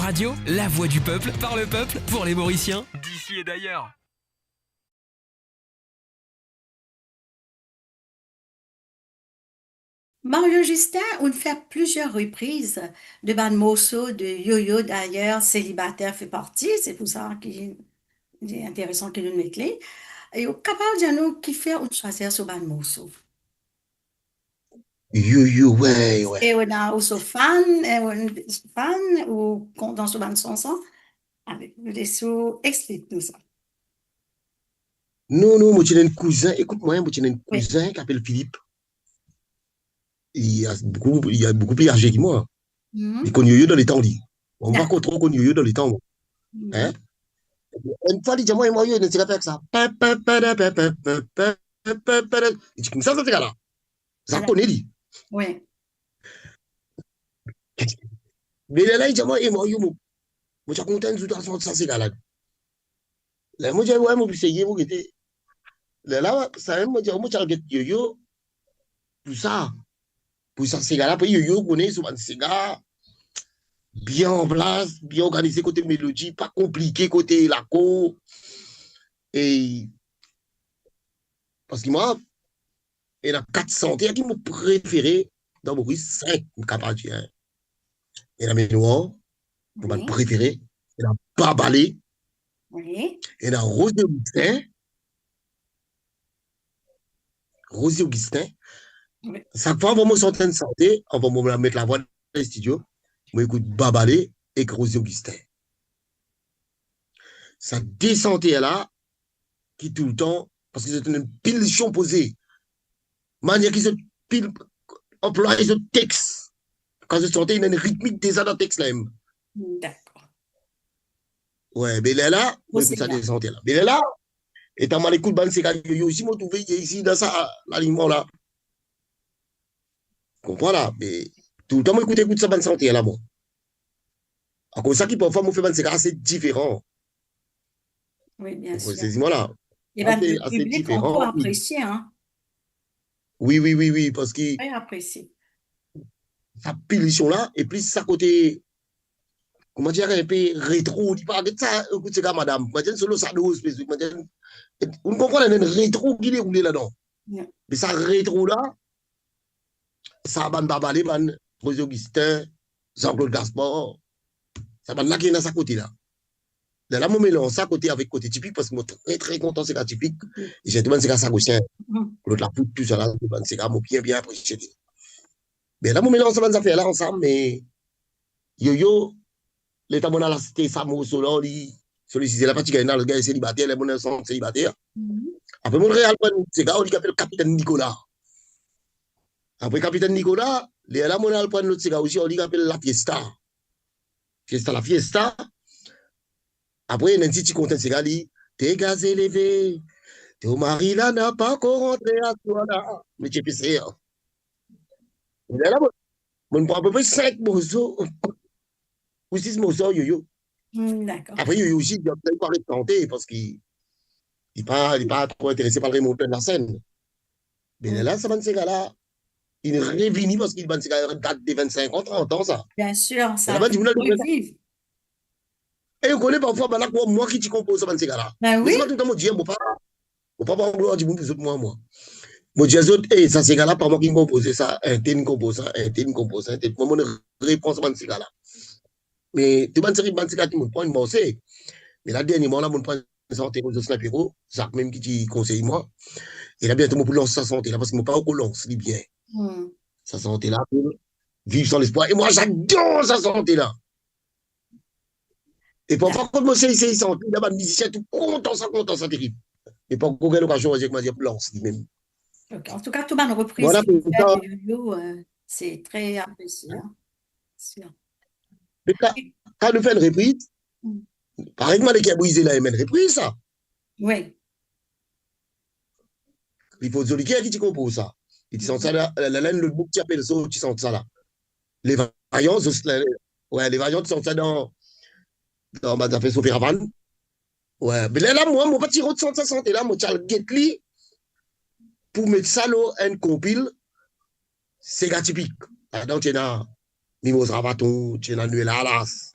Radio, la voix du peuple, par le peuple, pour les Mauriciens, d'ici et d'ailleurs. Mario Justin, on fait plusieurs reprises de band morceaux de Yo-Yo. D'ailleurs, célibataire fait partie, c'est pour ça qu'il est intéressant que nous le mettions. Et au capable de nous qui fait on choisir ce band morceau. Ouais. Et on a aussi fan ou dans ce band chanson. Avec des sous, explique-nous ça. Non, moi j'ai un cousin, écoute-moi, moi j'ai un Oui. cousin qui s'appelle Philippe. Il a beaucoup plus âgé que moi. Il connaît Yo-Yo dans les temps, lui. On va pas trop connaître Yo-Yo dans les temps. Hein? Une fois, il dit, moi, Yo-Yo, ne sais pas faire ça. Il dit, comme ça fait là. Ça connaît, lui. Oui. Mais là, il dit, moi, Yo-Yo, moi, je suis content de tout ça, c'est là. Là, moi, je dis, ouais, moi, je suis moi, là, ça, moi, je dis, Yo-Yo, tout ça. Pour ça, c'est là, puis Yo-Yo connaît souvent ces gars bien en place, bien organisé côté mélodie, pas compliqué côté la co. Et parce que moi, il y a 400 qui me préféré dans Maurice, 5 capable de dire. Il y a mes noirs, mon préféré, il y a Babalé, Oui. il y a Rosé Augustin. Oui. Chaque fois, on va me sentir en santé, on va me mettre la voix dans le studio. Moi, écoute Babalé et Rosé Augustin. Ça descendait là, qui tout le temps, parce que c'est une pile posée. Manière qu'ils ont pile employé ce texte. Quand je sentais, il y a une rythmique déjà dans le texte là même. D'accord. Ouais, mais là, écoute, ça descendait là. Mais là, étant mal écoute, c'est quand yo aussi, moi, trouvé ici, dans ça, l'aliment là. Comprends là, mais tout le temps, moi, écoute ça, bonne santé là, moi. À cause ça, qui parfois, moi, fait c'est assez différent. Oui, bien sûr. C'est-moi là. Et bien, le public encore apprécié, hein? Oui, parce que. Très apprécié. Sa pilition là, et puis ça côté. Comment dire, un peu rétro, tu parles de ça, écoute, c'est comme madame. Maintenant, solo, ça doit spécifique. On comprend, il y a un rétro qui est roulé là-dedans. Yeah. Mais ça rétro là, ça va Babalé, José Augustin, Jean-Claude Gaspard, ça va là qui est dans sa côté là. Là, moi, mélange ça côté avec côté typique parce que moi, très content, c'est typique. Et j'ai demandé c'est ça Agustin. L'autre la poutre, tout ça là, c'est moi bien apprécié. Mais là, moi, mélange ça va faire là ensemble, mais Yo-Yo, l'état mon la cité Samo Solon, sollicité la partie le gars est célibataire, les monnaies sont célibataires. Après, mon réel, c'est gars, on dit appelle Capitaine Nicolas. Après, Capitaine Nicolas, les là, mon réel, l'autre, gars aussi, on dit appelle la Fiesta. La Fiesta. Après, il y a un petit content, c'est gars, t'es gaz élevé, ton mari là n'a pas encore rentré à toi là. Mais tu es pissé. Là, on prend à peu près 5 morceaux. Ou 6 morceaux, Yo-Yo. D'accord. Après, Yo-Yo aussi, il n'a pas représenté parce qu'il n'est pas trop intéressé par le remonter de la scène. Mais là, ça va ces gars-là. Il réunit parce qu'il va ces gars date des 25 ans, 30 ans, ça. Bien sûr, ça va vivre. Et on connaît parfois, moi qui te compose, ça va ces gars-là. Ben oui. Mais c'est pas tout le temps, moi, je dis, mon papa, on dit, moi. Moi, je dis, ça, ces gars-là, pas moi qui me compose ça, un tel compose ça, un tel compose ça, un tel. Moi, mon réponse, ça, ces gars-là. Mais tu vas dire, c'est qui me prend une bossée. Mais là, dernièrement, là, mon prend une santé aux snapero, ça même qui dit conseille moi. Et là, bientôt, pour lancer sa santé là, parce que mon père lance, il bien. Sa santé là, pour vivre sans l'espoir. Et moi, j'adore sa santé là. Et parfois, quand moi, c'est santé, là, le musicien, tout content, ça terrible. Et pas aucune occasion, on va dire que je lance lui-même. Okay. En tout cas, tout le monde reprise. Voilà, c'est très apprécié. Hein? Sûr. Mais quand nous faisons une reprise, par exemple, qui a brisé la MN reprise, ça. Oui. Il faut dire qui te compose ça. Il dit ça là, la laine, le bouc qui appelle ça, tu sens ça là. Les variantes, les variantes sont ça dans ma affaire Sophie Ravan. Ouais, mais là, moi, mon petit route de santé là, moi, Charles Getli, pour mettre ça là, un compile, c'est gars typique. Donc, tu as Mimos Ravaton, tu as Noël Alas.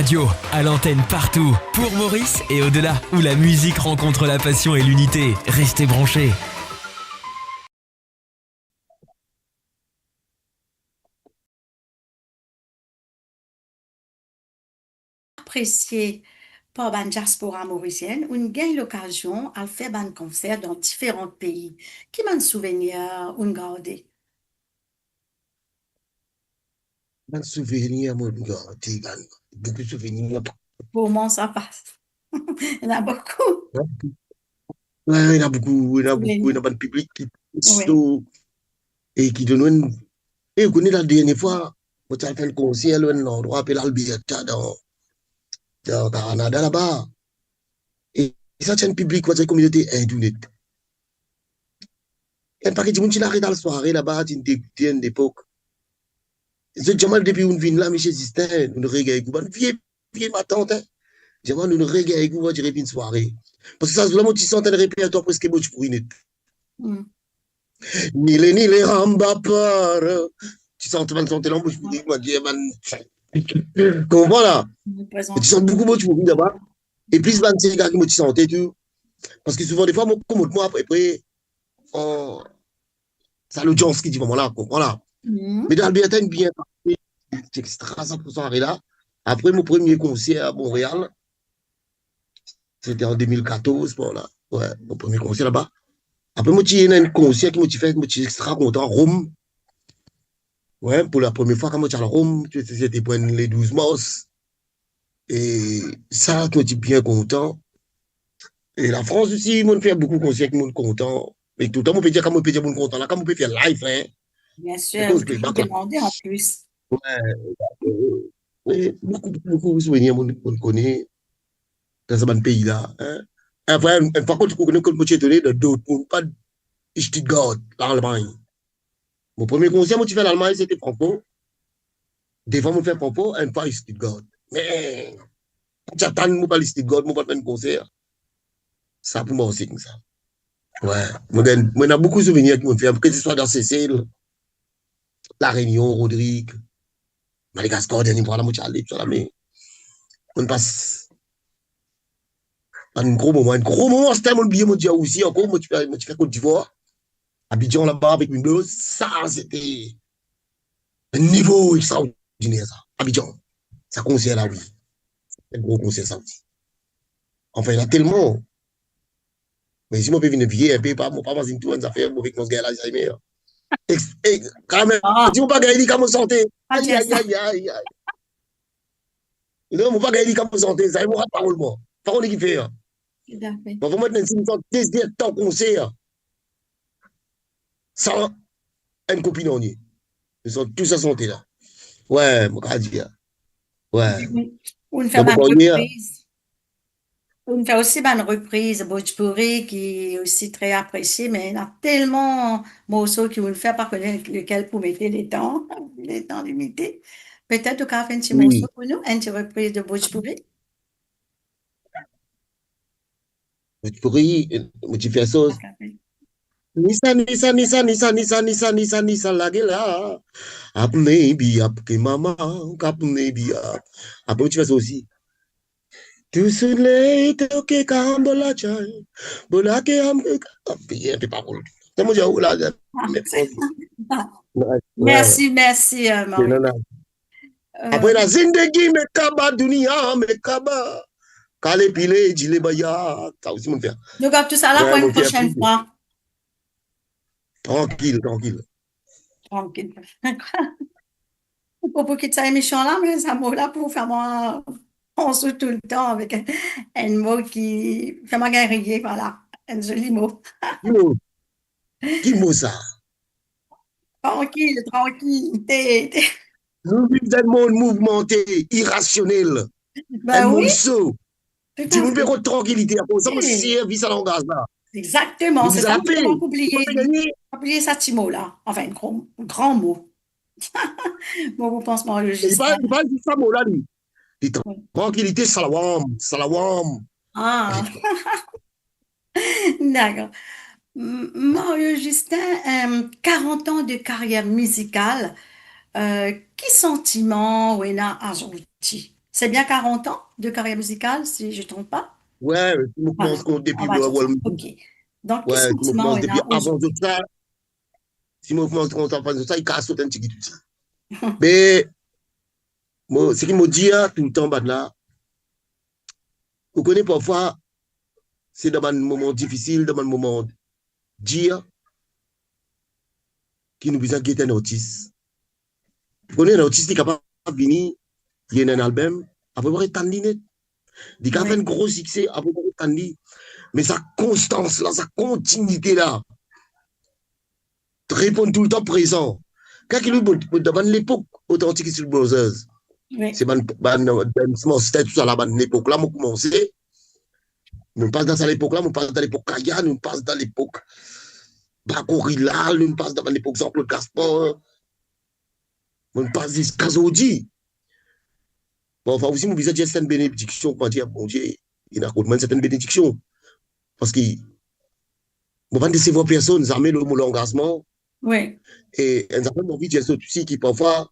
Radio, à l'antenne partout, pour Maurice et au-delà, où la musique rencontre la passion et l'unité. Restez branchés. Apprécié par la diaspora mauricienne, on gagne l'occasion à faire un concert dans différents pays. Qui m'a un souvenir, on garde? Un souvenir, mon gars, beaucoup de souvenirs. Pour moi, ça passe. Il y en a beaucoup. Ouais, il y en a beaucoup, il y en a beaucoup, il y Souvenirs. a pas de public qui Oui. et qui donne une. Et vous connaissez la dernière fois, on a fait le concert, un endroit appelé l'Alberta dans le Canada là-bas. Et ça, c'est un public, c'est une communauté internet. Il y a un paquet de gens qui arrivent dans la soirée là-bas, qui étaient une époque. C'est jamais depuis une ville là, monsieur Sistin, une reggae, une vieille ma tante, hein. Jamais une reggae, une dirait une soirée. Parce que ça, vraiment, tu sens un répertoire presque beau, tu pourrais net. Mm. Ni les ramba par. Tu sens un son tellement beau, tu pourrais, moi, dire, man. Comment là? Nous Et tu présentons. sens beaucoup beau, tu pourrais d'abord. Et plus, man, c'est les gars qui me sentent, tout. Parce que souvent, des fois, moi, après, ça l'audience qui dit, vraiment là, comprends là. Mm. Mais dans Alberta, bien passé, c'est extra 100% là. Après mon premier concert à Montréal, c'était en 2014, bon là. Ouais, mon premier concert là-bas. Après, moi, j'ai un concert qui m'a fait, moi, j'étais extra content, Rome. Ouais, pour la première fois, quand moi, j'étais à Rome, c'était pour les 12 mars. Et ça, moi, j'étais bien content. Et la France aussi, moi, fait beaucoup de concerts qui m'ont content. Mais tout le temps, moi, peut dire, quand moi, peut dire, mon content, là, quand moi, peut faire live, hein. Bien C'est sûr, cause vous que, toujours demandé en plus. ouais, beaucoup de souvenirs, on connaît dans ce pays-là. Hein. Après, par contre, on connaît que je suis étonné de d'autres, pas de Stuttgart, l'Allemagne. Mon premier concert, moi, tu fais l'Allemagne, c'était Franco. Des fois, je fais Franco, et pas Stuttgart. Mais, j'attends, moi, pas Stuttgart, moi, pas faire un concert. Ça, pour moi aussi, comme ça. Ouais. Moi, on a beaucoup de souvenirs qui m'ont fait, que ce soit dans Cécile, La Réunion, Rodrigue, Madagascar, dernier fois, là, moi, allé, mais on passe un gros moment, c'était mon billet, moi, aussi, encore, moi, tu fais Côte d'Ivoire, Abidjan, là-bas, avec une bleue, ça, c'était un niveau extraordinaire, ça. Abidjan, ça concert là, oui. C'est un gros concert, ça aussi. Enfin, il y en a tellement. Mais si moi, je peux venir vieillir un peu, pas, moi, pas, moi, tout, on a fait, moi, avec mon gars, là, j'ai aimé. Quand même, Ah, si on pas gagner, comment santé? pas Aïe, dire aïe, ça. aïe, aïe, aïe. Non, mon pas gagner, comment santé? Ça, il m'aura de parole, moi. Parole qui fait. Tout à fait. On va mettre une sorte de temps concert. Sans une copine en y. Ils sont tous à santé, là. Ouais, mon gars, dit. Ouais. On fait Donc, une on reprise. On fait aussi une reprise Bhojpuri qui est aussi très appréciée, mais il y a tellement de morceaux qui ne fait pas connaître lequel pour mettre les temps limités. Peut-être qu'on fait un petit morceau oui. pour nous, une petite reprise de Bhojpuri. Tu pourrais, tu fais ça. Nisa, lagela. Ap maybe, ap ke mama, ap maybe, ap. Après, tu fais ça aussi. Tu soulais, ok, kambola chai. Bola ke am, bien, t'es pas cool. C'est mon dieu, là, ouais. Merci, merci, Maurice. Après, la zindagi, me kaba, dunia, me kaba. Kale pile, jile baya. Ça aussi, mon frère. Nous gardons tout ça là pour une prochaine fois. Tranquille. Tranquille. Pour quitter cette émission-là, mais ça mot là pour faire moi, on se tout le temps avec un mot qui fait moi guerrier, voilà, un joli mot. Qui mot ça? Tranquille. Nous vivons dans un monde mouvementé, irrationnel. Ben un monde oui. saut. Tu nous fais tranquillité. Ça me service à langage là. Exactement, c'est ça que je oublier. Oublier ça petit mot là. Enfin, un grand mot. Bon, vous pensez moi le Il va dire ça mot là, lui. Tranquillité, salawam. Ah. D'accord. Mario Justin, 40 ans de carrière musicale. Quel sentiment on a aujourd'hui? C'est bien 40 ans de carrière musicale, si je ne trompe pas. Ouais, je me Voilà, commence on depuis va le dire ça. World OK. Music. Donc, quel Ouais, je me sentiment commence on depuis a avant de aujourd'hui? ça. Si je commence comme ça, ça, il casse tout un petit peu. Mais, ce qu'il me dit tout le temps, bah, là, vous connaissez parfois, c'est dans un moment difficile, dans un moment dire, qui nous besoin de un artiste. Vous connaissez un artiste qui est capable de venir, il y a un album, après avoir été net. Il a fait un Oui, gros succès, après avoir été mais sa constance là, sa continuité là, répond tout le temps présent. Quand il est dans l'époque authentique sur Brothers, oui, c'est c'était tout ça là, dans l'époque là, moi commencé, nous passe dans l'époque là, nous passe dans l'époque Kaya, nous passe dans l'époque Bakorila, nous passe dans l'époque Jean-Claude Gaspard, nous passe jusqu'à Zodi. Bon, enfin aussi, mon visage, c'est une bénédiction, comment dire, bon Dieu, il a compte, c'est une bénédiction. Parce que, bon, pas décevoir personne, ça met le mot l'engagement, oui, et un certain nombre de gens aussi qui parfois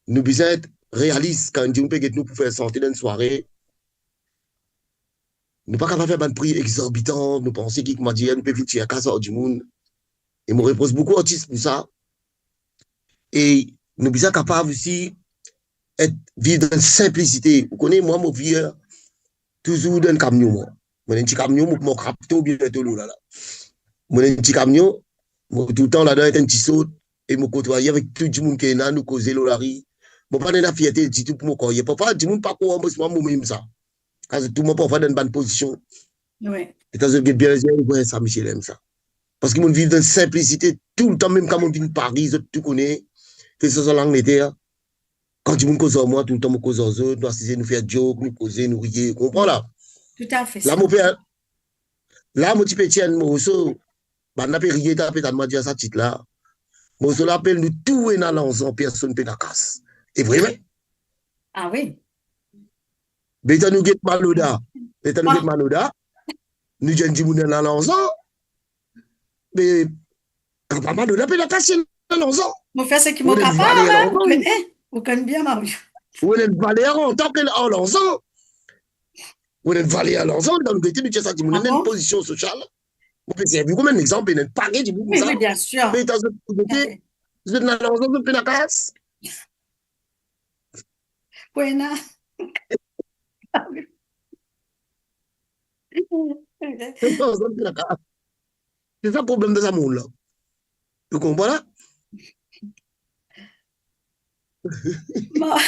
nous besoin être réalistes quand on peut nous pour faire sortir d'une soirée. Nous pas capable de faire un prix exorbitant, nous pensons qu'il m'a dit, nous pouvons faire à casa du monde. Et nous repose beaucoup d'artistes pour ça. Et nous besoin capable aussi être vivre dans la simplicité. Vous connaissez, moi, je vis toujours dans un camion. Moi, un petit camion, je me capte tout bien tout là. Moi, un petit camion, tout le temps là-dedans, est un petit saut, et je côtoie avec tout le monde qui est là, nous causer l'olari. Je ne pas de fierté du tout pour me croire. Parfois, du monde pas quoi, moi-même ça. Parce que tout le monde parfois dans une bonne position. oui. Et quand je bien dire, ça, Michel aime ça. Parce qu'ils vivent dans la simplicité tout le temps, même quand on vient de Paris, tu connais, que ce soit l'Angleterre. Quand tu me causes à moi, tout le temps, me cause aux autres, nous assister, nous faire joke, nous causer, nous rier. Comprends là? Tout à fait Là, ça. mon père, là, mon petit petit, mon osso, bah, n'a pas rié, t'as peut-être m'a dit à sa petite là. Mon osso l'appelle, nous tout est dans l'ensemble, personne ne peut la casse. Et vraiment, Ah oui. mais t'as nous get maloda, mais t'as nous get Ah, maloda, nous j'ai dit, nous dans l'ensemble, mais quand pas maloda, peut la casser dans l'ensemble. vous faites ce qui Ou m'est les capable, valets à hein? l'ensemble, Vous connaissez bien Mario. ou les valets en tant que l'ensemble. Ou les valets à l'ensemble, dans le côté, nous j'ai ça, nous Ah avons une bon? position sociale. Vous pouvez servir comme un exemple, et ne pas du tout comme Oui, ça. oui, bien sûr. Mais dans ce Tout à côté, fait. vous êtes dans l'ensemble, vous la casse. Buena. C'est pas ensemble, la casse. C'est ça le problème de ce monde-là. Vous comprenez? Moi,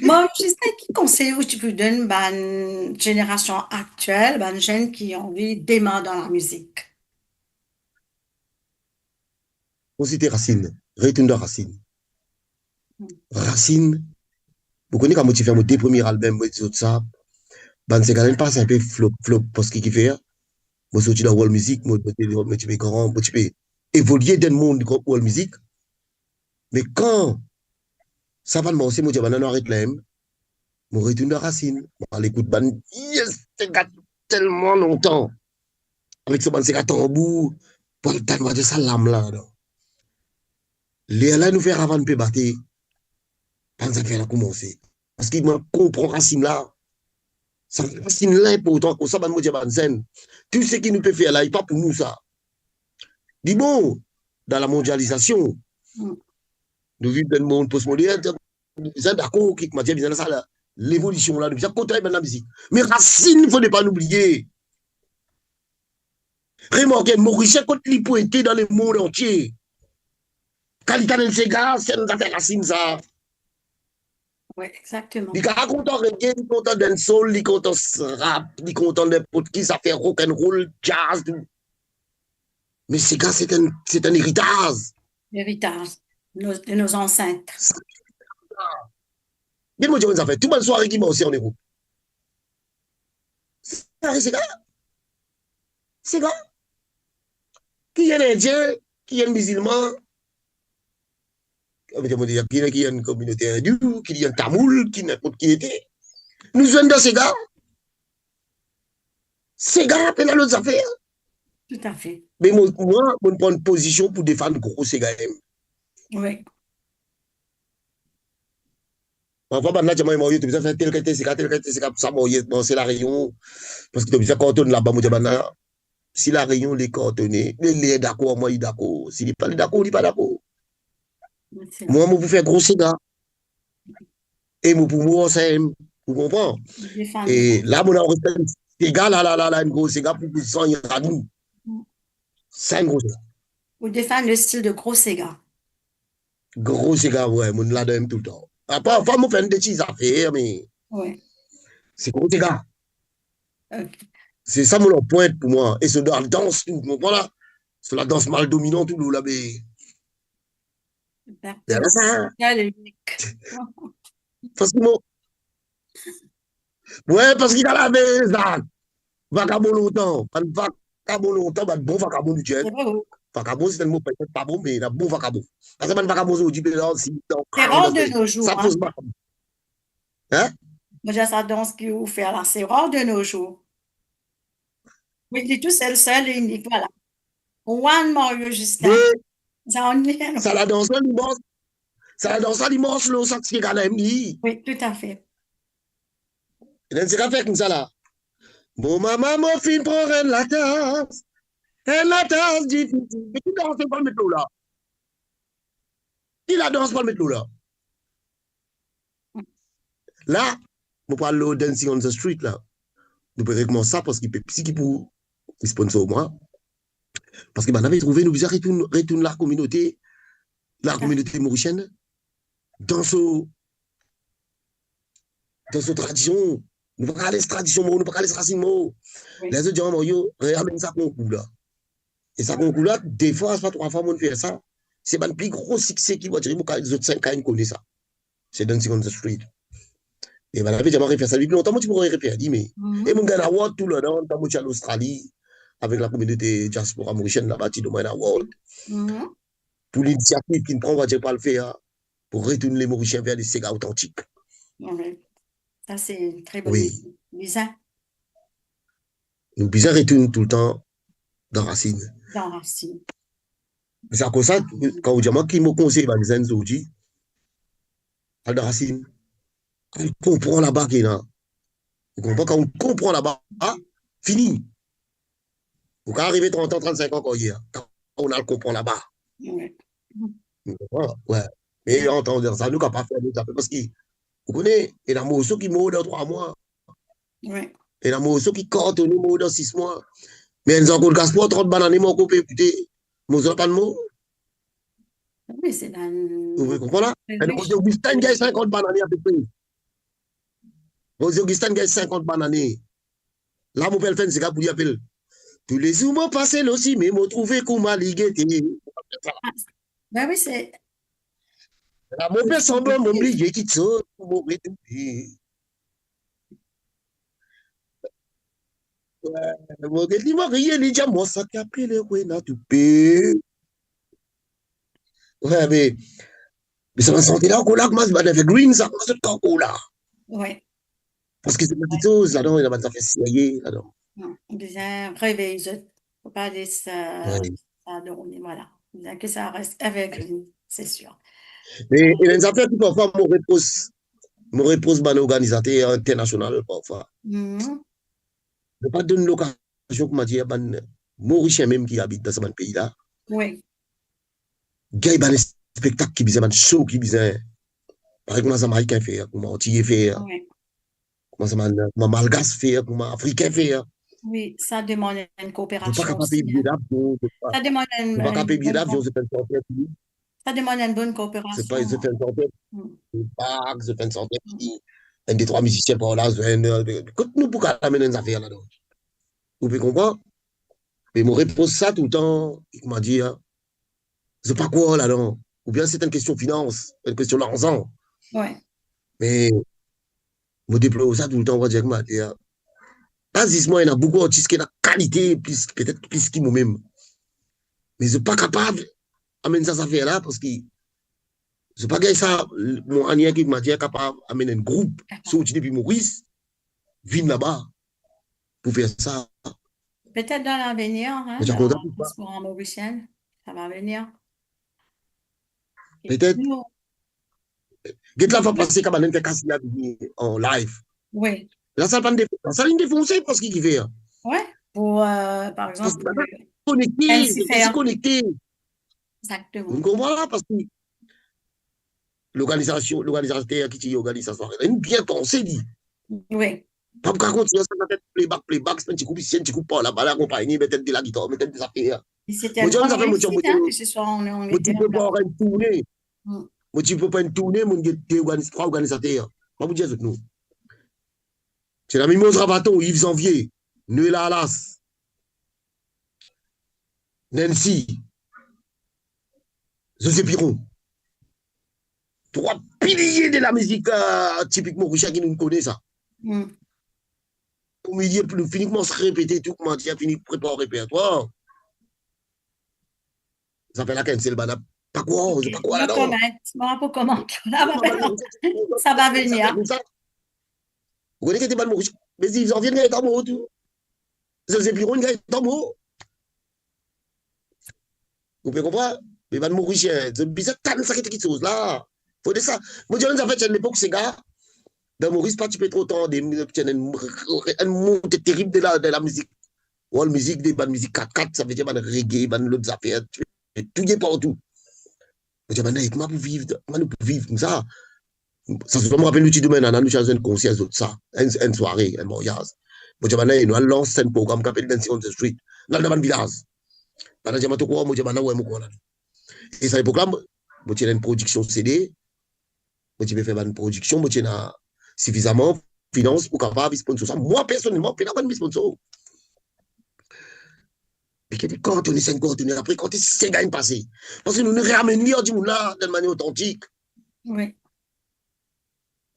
moi, je sais qui conseille où tu peux donner une génération actuelle, une jeune qui ont envie d'aimer dans la musique. On cite Racine, retourne de Racine. Racine, vous connaissez quand je fais mon deux premiers albums, tout ça, c'est quand même pas un peu flop, flop, parce qu'il fait, moi, je suis dans World Music, moi, je suis grand, moi, je peux évoluer dans le monde de World Music, mais quand ça va commencer, moi, je vais arrêter là, je retourne de Racine, je l'écoute, yes, c'est tellement longtemps, avec ce c'est tambour, pour le temps de sa lame là. Les là, nous faire avant de peut battre, quand ça fait la commencer. Parce qu'il me comprend Racine là. Ça Racine là est important, pour ça, moi, je vais tout ce qui nous peut faire là, il n'est pas pour nous ça. Dis bon, dans la mondialisation, Mm. nous vivons dans le monde postmoderne, nous sommes d'accord, qui m'a dit, l'évolution là, nous sommes contents de la musique. Mais Racine, il ne faut pas l'oublier. Remarquez, Maurice, quand il pointait dans le monde entier, quand il a ses gars, c'est nous avons Racine ça. Oui, exactement. Il est content de reggae, il est content d'un soul, il est content de rap, il est content de qui ça fait rock'n'roll, jazz. Mais ces gars, c'est un héritage. L'héritage de nos ancêtres. Bien, moi, je vous fait tout le soirée qui m'a aussi en Europe. Ces gars, qui est un Indien, qui est un musulman, qui est une communauté hindoue, qui est un tamoul, qui n'importe qui était. Nous sommes dans ces gars. Ces gars, appellent à l'autre affaire. Tout à fait. Mais moi, je prends une position pour défendre gros ces gars. Oui. Parfois, bah, là, tu as fait tel que c'est comme ça, bon, c'est la Réunion. Parce que tu as besoin de cantonner là-bas, moi, bah, si la Réunion les cantonner, il est d'accord, moi, il est d'accord. S'il n'est pas d'accord, il n'est pas d'accord. C'est Moi, vrai. je faire gros cigare. Et moi, pour moi, c'est, vous comprenez? Défendre le Et gros. là, mon cigare, là, un gros cigare pour que ça, il y a nous. C'est un gros cigare. Ou défendre le style de gros Sega. Gros cigare, ouais, mon là dedans tout le temps. Après, enfin, moi, faire des petites affaires, mais Oui. c'est gros cigare. OK. C'est ça mon pointe pour moi. Et c'est dans la danse, tout. Voilà. C'est la danse mal dominante, tout, là, mais. C'est ça. Là, le unique. Parce que moi, ouais, parce qu'il a la maison. Vagabond longtemps. Pas de vagabond longtemps, bah, bon vagabond du jet. C'est vrai, oui. Vagabond, c'est un mot peut-être pas bon, mais il a bon vagabond. Parce que man vagabond, aujourd'hui, si, C'est rare de nos jours, ça hein. pose pas. Hein? Moi, j'ai ça danse qui vous fait là. C'est rare de nos jours. Oui, il est tout seul et unique. Voilà. Juan Mario Justin. Oui, Ça en est un ça autre. la danse, l'immense. Ça la danse, l'immense, l'eau, ça, c'est quand même, Oui, tout à fait. c'est qu'à faire comme ça, là. Mon maman, mon film, prend la tasse. La tasse, difficile. Mais qui danse pas le métro, là? Qui la danse pas le métro, là? Là, on parle de Dancing on the Street, là. Nous pouvons recommencer ça parce qu'il peut, si qui pour sponsor moi. Parce que, ben, on avait trouvé, nous besoin retourner la Tout à fait. communauté mauricienne, dans ce, dans ce tradition. Nous ne pouvons pas aller tradition, nous ne pouvons pas aller racine. Oui. Les autres gens, yo, ramène ça concours, là. Et ça concours, là, des fois, pas 3 fois, on fait ça. C'est le plus gros succès qui va dire, les autres 5 ans, ils connaissent ça. C'est Dancing on the Street. Et ben, j'avais jamais fait ça depuis longtemps, moi, tu pourrais répéter, dis, mais. Et mon gars, award tout le temps, quand je suis en Australie, avec la communauté diaspora mauricienne, là-bas, tu dois un award. Pour l'initiative qui ne prend, on va dire pas le faire, pour retourner les Mauriciens vers des Sega authentiques. Oui. Ça, c'est une très bonne Oui. idée. Lisa, Nous, bizarre, retourner tout le temps dans Racine. dans Racine. C'est à cause de ça, quand on dit, moi, qui me conseille, les gens aujourd'hui, dans Racine, on comprend là-bas qu'il y a. On comprend quand on comprend là-bas, fini. Vous pouvez arriver 30 ans, 35 ans, quand on a le comprend là-bas. Oui. Ouais. Mais entendre ça, nous, qu'on pas faire ça, parce que, vous connaissez, il y a un morceau qui meurt dans 3 mois. Oui. Il y a un morceau qui cartonne dans 6 mois. Mais ils ont encore le gaspard, 30 bananes, mon copain, écoutez, nous n'avons pas de mots. Oui, c'est dans. Vous comprenez? Et donc, Augustin gagne 50 bananes à peu près. Augustin gagne 50 bananes. Là, mon père fait c'est pour y appeler. Tous les jours, m'ont passé aussi, mais m'ont trouvé qu'on m'a ligué. Ben oui, c'est. Là, mon père semble m'obliger qu'il saute pour m'ouvrir tout. Mon gars, il m'a rien dit, moi, ça qui a pris le coin à tout paix. Ouais, mais ça m'a senti là, encore là, comment ça fait green, ça, comment ça fait encore là. Oui. Parce que c'est pas des choses, là-dedans, il a pas de faire sérieux, là-dedans. Non, bien réveille, je ne faut pas laisser Ouais. ça dormir, voilà. Bien que ça reste avec lui, c'est sûr. Mais il y a des affaires qui parfois me repose ban organisateur international parfois. Mhm. Je ne pas donner l'occasion que m'a dit ban Mauricien même qui habite dans ce pays-là. Oui, Gay ban spectacle qui bizarre, ban show qui bizarre. Par exemple, les Américains font, comment Antillais font, oui. comment Malgache fait, comment Africain fait. Oui, ça demande une Je ne coopération pas capable de aussi, payer hein. d'avion. Ça demande Je ne pas capable de payer bonne, d'avion, je fais une centaine. ça demande une bonne Je coopération. fais une centaine. Mhm. Je fais une centaine. Un des 3 musiciens par là, écoute, nous pour amener des affaires là-dedans. Vous pouvez comprendre? Mais il me repose ça tout le temps. Il m'a dit, hein, c'est pas quoi là-dedans. Ou bien c'est une question finance, une question d'argent. Oui, Mais je me déploie ça tout le temps. On va dire que m'a dit, moi, il y a beaucoup d'artistes qui ont la qualité, peut-être plus qu'ils moi-même. Mais je ne suis pas capable d'amener ça affaire-là parce que je ne sais pas que ça, mon ami qui m'a dit, est capable d'amener un groupe, sorti depuis Maurice, vient là-bas pour faire ça. peut-être dans l'avenir, hein, Je suis dans content. la diaspora mauricienne, ça va venir. Et Peut-être. nous, Get la va passer comme un casse en live. Oui. La salle pas défoncée parce qu'il fait. Ouais. Pour, par Parce exemple, que connecté, c'est connecté. Exactement. Vous comprenez parce que l'organisateur qui organise ça, il a bien pensé, dit. Oui. Pas pour continuer ça, playback, c'est un petit coup, c'est un petit coup, pas là-bas, la compagnie, mettre de la guitare, mettre des affaires. C'était un grand réussite, que ce soit en Angleterre. Tu peux pas une tournée. Tu peux pas une tournée, mon trois organisateurs. Pas vous dire ça, nous. C'est la Mimose Rabaton, Yves Janvier, Nuela Alas, Nancy, José Piron. Trois piliers de la musique typiquement Richard qui nous connaît ça. Pour milieu, plus uniquement se répéter tout, comment tu as fini de préparer le répertoire. Ça fait la cancel, banane. Pas quoi, c'est pas quoi là-dedans. Bon, comment ça va venir. Vous connaissez que t'es pas de Maurice, mais ils en viennent avec un mot tout. José Piron, il a un mot. Vous pouvez comprendre? Mais pas de Maurice, c'est bizarre, t'as ça quelque chose là. Faut dire ça. Moi, je en fait, à l'époque, ces gars, dans Maurice, pas tu peux trop temps, une montée terrible de la musique. Ou la musique, des bandes musique 4-4, ça veut dire, des reggae, des autres affaires, tout est partout. Je dis, comment pour vivre comme ça? Ça se me rappelle l'outil de maintenant, nous avons une conscience de ça, une soirée, un mariage. Je dis, nous allons lancer un programme qui s'appelle Dancing on the Street, dans le village. Je dis, et ça, l'époque-là, je une production CD, je vais faire une production, je suffisamment de finances pour capable de sponsor. Moi, personnellement, je ne fais pas de sponsor. Et quand on est 5 ans, après, quand c'est gagne passé. Parce que nous nous ramenons du monde là d'une manière authentique. Oui.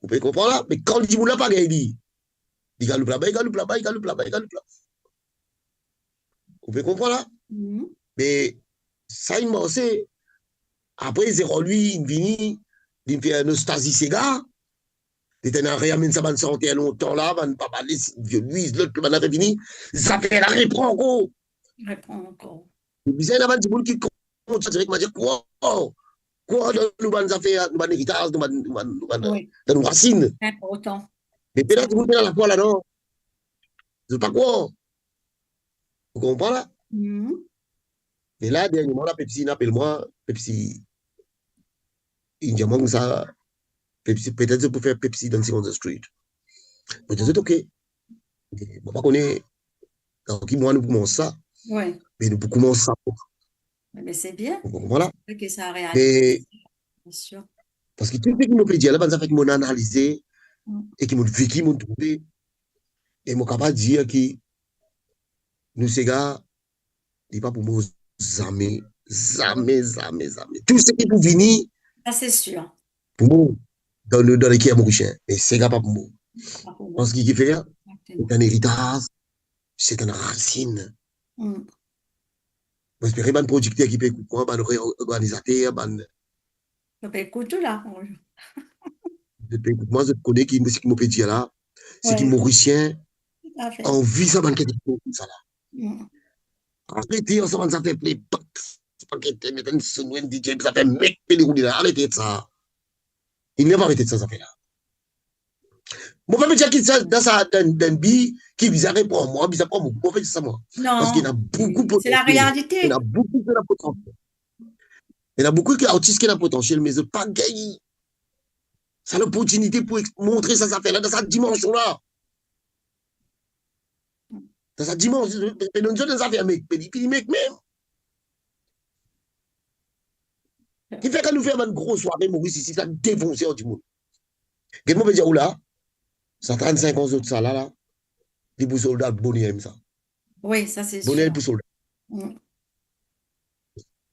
Vous pouvez comprendre là? Mais quand le monde là pas gagné, il gagne là-bas, il gagne là-bas, il gagne là-bas, il gagne là-bas. Vous pouvez comprendre là? Mais ça, il m'a aussi. Après, zéro lui, il vient, il fait un nostalgie, ces gars. Il était en réamène ça, santé longtemps là, il pas parler, lui, l'autre, il a fini. Ça fait la reprend encore. Reprends encore. Il y a des gens qui comptent directement dire quoi nous avons fait nous avons héritage, nous avons racines. Important. Mais peut-être que vous êtes dans la poêle là, non? Je ne sais pas quoi. Vous comprenez là? Et là, dernièrement, la Pepsi, appelle-moi, Pepsi. Il dit, moi, ça, Pepsi, peut-être que je peux faire Pepsi Dancing on the Street. Je dis, ok. Je ne sais pas qu'on est. Donc, moi, nous commençons ça. Oui. Mais nous commençons ça. Mais c'est bien. Voilà. Que ça réalise. Bien sûr. Parce que tout ce qui me fait dire, là, ça fait que m'ont analysé et qui m'ont vécu, m'ont trouvé. Et m'ont capable de dire que nous, ces gars, n'est pas pour nous jamais. Tout ce qui est pour venir. Ça, c'est sûr. Pour nous, dans l'équipe mauricien. Mais ces gars, pas pour nous. Parce qu'il fait, c'est un héritage, c'est une racine. J'espère que un producteur qui peut écouter, un organisateur, je peux écouter là. Moi, je connais qui me peut dire là, c'est qui mauricien, en vie, ça va quelque chose comme ça là. Arrêtez, ça fait playback. C'est pas qu'il mettre un son, un DJ, ça fait mec, pédérouler là. Arrêtez de ça. Il n'a pas arrêté de ça, ça fait là. Moi, je vais dire qu'il y a dans ça, d'un bi, qui vise à répondre moi, vise à prendre moi. Moi, je ça moi. Non. Parce qu'il y en a beaucoup de c'est la réalité. Il y en a beaucoup de potentiel. Il y en a beaucoup d'autistes qui ont potentiel, mais ils n'ont pas gagné. C'est l'opportunité pour montrer ça, ça fait là, dans cette dimension-là. Dans cette dimension, mais nous sommes dans affaires, mec, mec même. Qui fait que nous faisons une grosse soirée, Maurice, ici, ça défonce du monde. Qu'est-ce que je veux dire, où là? Ça 35 ans autres, ça là, des pour soldats, bonnier, ça. Oui, ça c'est sûr. Bonnier pour soldats.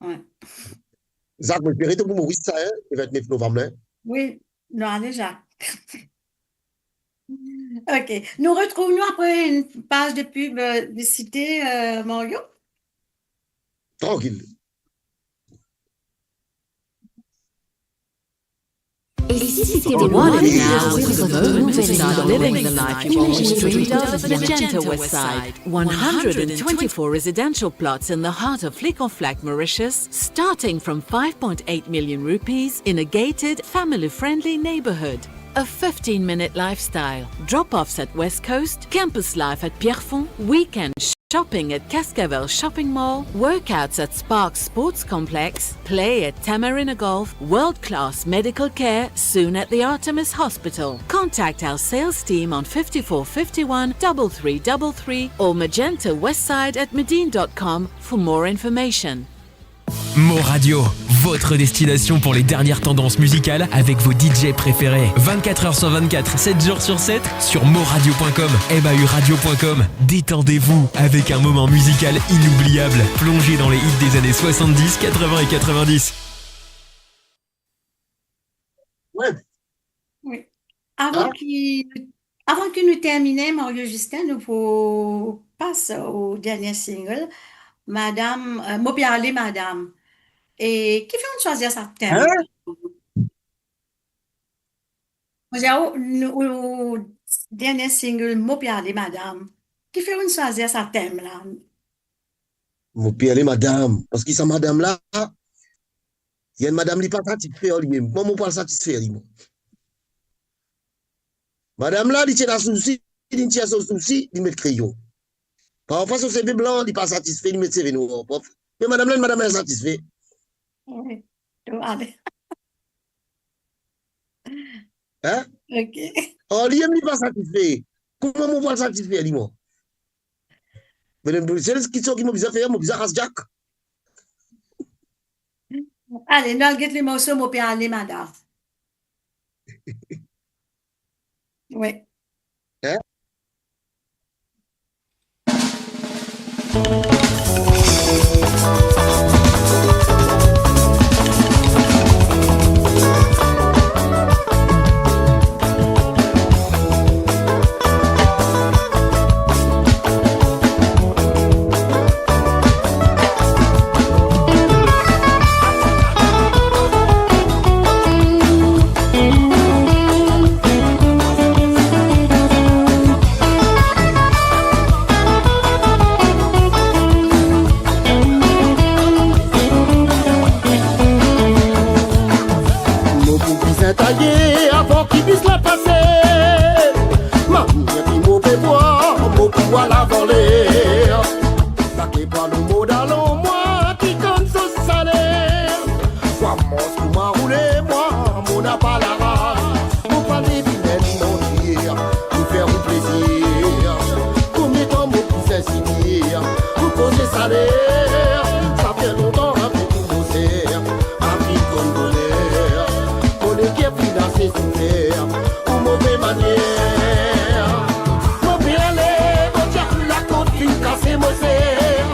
Ouais. Zach, je vais pour Maurice, ça, hein, le 29 novembre, là. Oui, non, déjà. Ok. Nous retrouvons après une page de publicité, Mario. Tranquille. Et Si c'était On le one moment now de is construire the votre moment nouvelle to vie start dans living the l'Ouest. life you've always Imaginez dreamed votre of at the Magenta West Side. 124 residential plots in the heart of Flic-en-Flac, Mauritius, starting from 5.8 million rupees in a gated, family-friendly neighborhood. A 15-minute lifestyle, drop-offs at West Coast, campus life at Pierrefonds, weekend shopping at Cascavel Shopping Mall, workouts at Sparks Sports Complex, play at Tamarina Golf, world-class medical care soon at the Artemis Hospital. Contact our sales team on 5451 3333 or Magenta Westside at medine.com for more information. Mo Radio, votre destination pour les dernières tendances musicales avec vos DJ préférés. 24h sur 24, 7 jours sur 7 sur moradio.com, mauradio.com. Détendez-vous avec un moment musical inoubliable, plongé dans les hits des années 70, 80 et 90. Ouais. Oui. Avant que nous terminions, Mario Justin, nous passer au dernier single, Madame, Moi parler Madame. Et qui fait choisir sa thème? Moi, j'ai au dernier single, Moi parler Madame. Qui fait choisir sa thème là? Mon père et madame, parce que ça madame là, il y a une madame qui n'est pas satisfaite lui-même. Moi, je ne suis pas satisfait lui-même. Madame là, il tient un souci, il tient son souci, il met le crayon. Parfois, son CV blanc, il n'est pas satisfait, il met le CV noir. Mais madame là, madame est satisfaite. Oui, allez. Hein? Ok. Oh, lui, il n'est pas satisfait. Comment on va satisfaire lui-même? Mais c'est ce qui m'a bizarre faire, m'a bizarre à Jack. Allez, nous allons les morceaux, Moi parler Madame. Oui. Hein? Taillé avant qu'il puisse la passer. Ma mère qui mauvais bois, mon pouvoir la voler. Ça qui pas le mot d'allons, moi qui comme ce salaire. Moi, mon m'a roulé, moi, mon n'a pas la rage. Pour parler d'une mentir, pour faire un plaisir. Combien de temps mon pouce insignier, pour poser salaire. Ça fait longtemps avec tout bosser, avec comme bonheur. Qui est financé sous terre, ou mauvaise manière. Mon bien les, mon diable, la côte fin cassée, mon serre.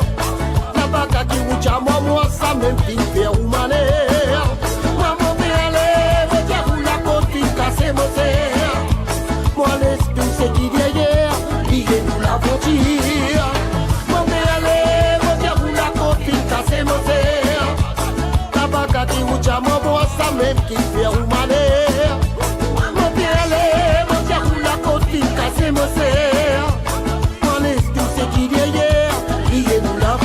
La baga qui vous tient, moi, ça même fin faire ou manière. Moi, mon bien les, mon diable, la côte fin cassée, mon serre. Moi, l'esprit, c'est qui derrière, il est nous la frontière. Mon bien les, mon diable, la côte fin cassée, mon serre. La baga qui vous tient, moi, ça même qui fait ou manière. Mon serre, mon esprit c'est qui derrière, il est nous la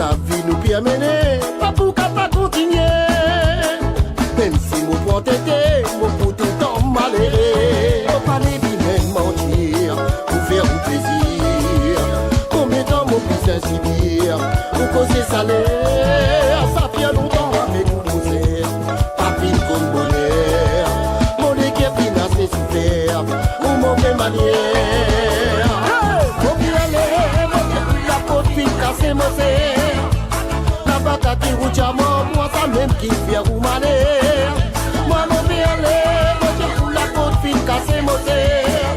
la vie nous peut mener, pas pour qu'à pas continuer. Même si mon point était, mon pour tout le temps malheureux. Faut pas les même mentir, pour faire un plaisir. Combien de temps mon fils inspire, pour causer salaire. Ça fait longtemps avec nous poser, pas pile comme bonheur. manière. Mon pied aller, mon pied la côte fin cassé mon serre. La bacati ou diamant, moi ça même qui fait ou manière. Moi mon pied aller, mon pied la côte fin cassé mon serre.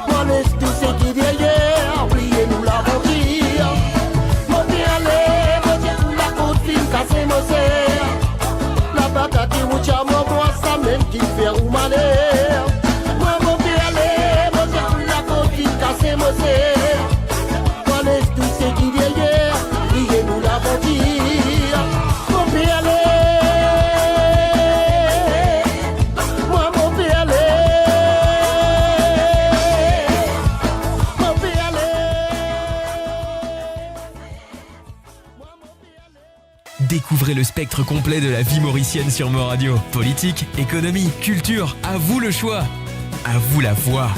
Moi laisse tout ce qui derrière, oubliez nous l'aventure. Mon pied aller, mon pied la côte fin cassé mon serre. La bacati ou diamant, moi ça même qui fait ou manière. Moi mon pied aller, mon pied la côte fin cassé mon serre. Moi laisse tout ce qui derrière, oubliez nous l'aventure. Mon pied aller, moi mon pied aller, mon pied aller. Découvrez le spectre complet de la vie mauricienne sur Mo Radio. Politique, économie, culture, à vous le choix. À vous la voix.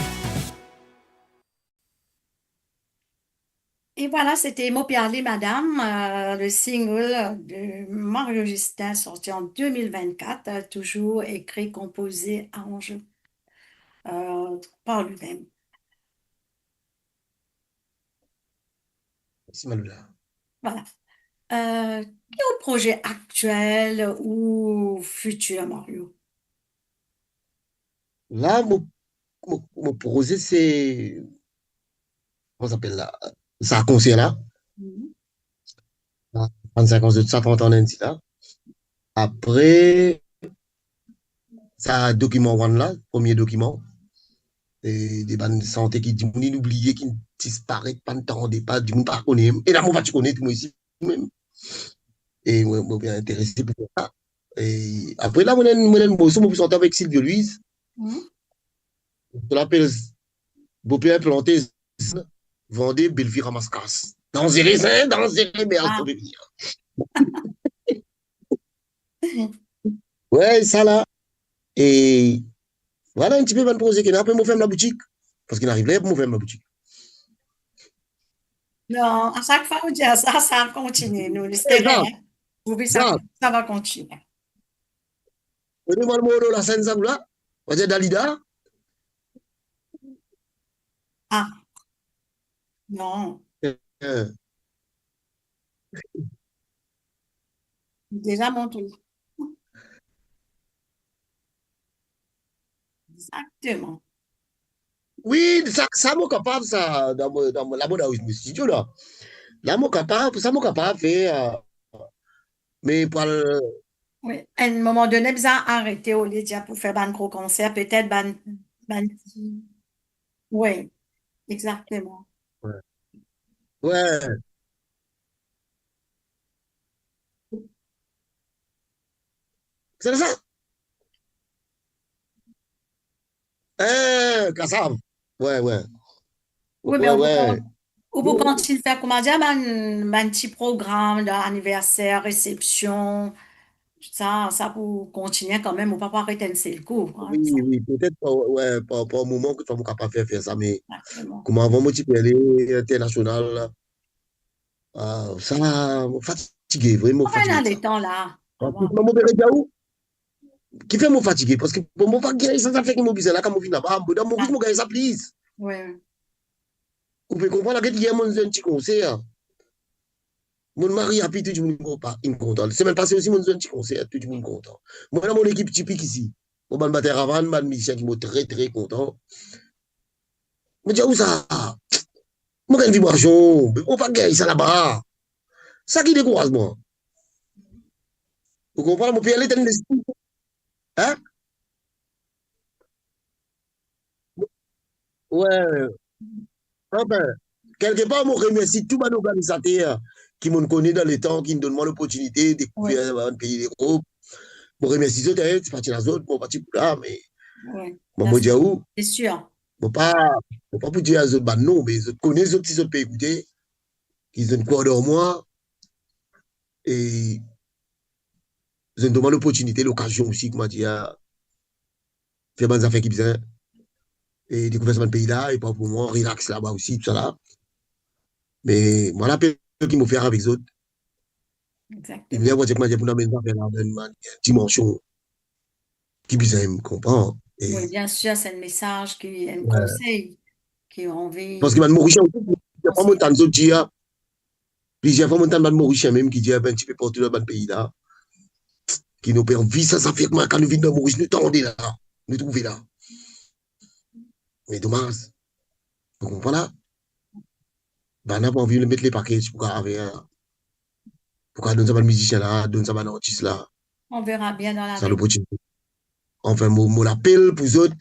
Et voilà, c'était Mo Pialé, Madame, le single de Mario Justin sorti en 2024, toujours écrit, composé, arrangé par lui-même. Merci, Maloula. Voilà. Quel autre projet actuel ou futur, Mario? Là, mon projet, c'est. Comment ça s'appelle là? Ça a concert là. Mhm. 35 ans de ça, 30 ans d'Andy là. Après, ça a document one là, premier document. Et des bandes de santé qui disent, n'oubliez qui disparaît pas de temps, pas du monde pas connaît. Et là, moi, tu connais tout moi ici même. Et moi, je suis intéressé pour ça. Et après, là, moi, je suis avec Sylvie Louise. Mhm. Je l'appelle Beaupierre planté, vendez Belleville ramasse-casse. Dans les raisins, dans les merdes, Ah. faut le dire. Ouais, ça là. Et voilà un petit peu de projet qu'il a. Après, moi, faire la boutique. Parce qu'il arrive là, pour moi, faire la boutique. Non, à chaque fois, on dit ça, ça continue. Nous, les terrains, oui, ça va continuer. Prenez-moi le mot de la scène, ça, là. On dit Dalida. Ah, non, Euh, déjà mon tour. Exactement. Oui, ça m'est capable, ça, dans la mode au studio, là. Là, moi, capable, ça m'est capable de faire. Mais pour le. Oui, à un moment donné, besoin arrêter au lieu de pour faire un gros concert, peut-être oui, exactement. Ouais. Ouais. C'est ça. Kassam. Ouais, ouais. Oui, mais Ouais. on peut continuer à faire, comment dire, un petit programme d'anniversaire, réception, ça pour continuer quand même, on ne peut pas arrêter un seul coup. Hein, Oui, peut-être ouais, pas un moment que tu es capable de faire ça, mais exactement. comment avant, moi, tu peux aller international, ça m'a fatigué, vraiment Combien fatigué. de temps là? Qui fait me fatiguer? Parce que pour moi, pas gagner ça fait que moi, bizarre là, quand je viens là-bas, dans mon rythme, ça, please. Oui. Vous pouvez comprendre que hier, mon un petit concert. Mon mari a tout le monde pas content. C'est même passé aussi mon petit concert, tout le monde content. Moi, dans mon équipe typique ici, au ban batteur avant, ban musicien qui m'a très, très content. Je me dis, où ça? Moi, j'ai une vibration. On va gagner ça là-bas. Ça qui décourage, moi. Vous comprenez? Mon pays, elle est hein? Ouais. Enfin, quelque part, je remercie tous les organisateurs qui m'ont connu dans les temps, qui me donnent l'opportunité de découvrir un pays d'Europe. Je remercie les autres, c'est parti dans les autres, mon parti pour là, mais. Oui. Je dis où? C'est sûr. Je ne pas pour dire à les autres, non, mais je connais les autres petits autres pays écouter, qui ont quoi dans moi, et je me demande l'opportunité, l'occasion aussi, comment dire, faire des affaires qui besoin, et découvrir ce pays-là, et pas pour moi, relax là-bas aussi, tout ça là. Mais moi, la paix qui me fait avec les autres, il me dit, pour nous amener dans une dimension qui besoin, me comprend. Et, Oui, bien sûr, c'est un message, un ouais. conseil qui ont Parce envie que de man Mauricien, il y a pas conseiller. mon temps dire, plusieurs fois mon temps man Mauricien même qui dit un petit peu partout dans le pays là, qui nous perd vie, ça fait que quand nous venons dans Maurice, nous tendons là, nous trouvons là. Mais dommage, vous comprenez là? Ben, on n'a pas envie de mettre les paquets pour donner ça à un musicien là, donner ça à un artiste là, On verra bien dans ça l'avenir. l'opportunité. Enfin, mon l'appel pour eux autres,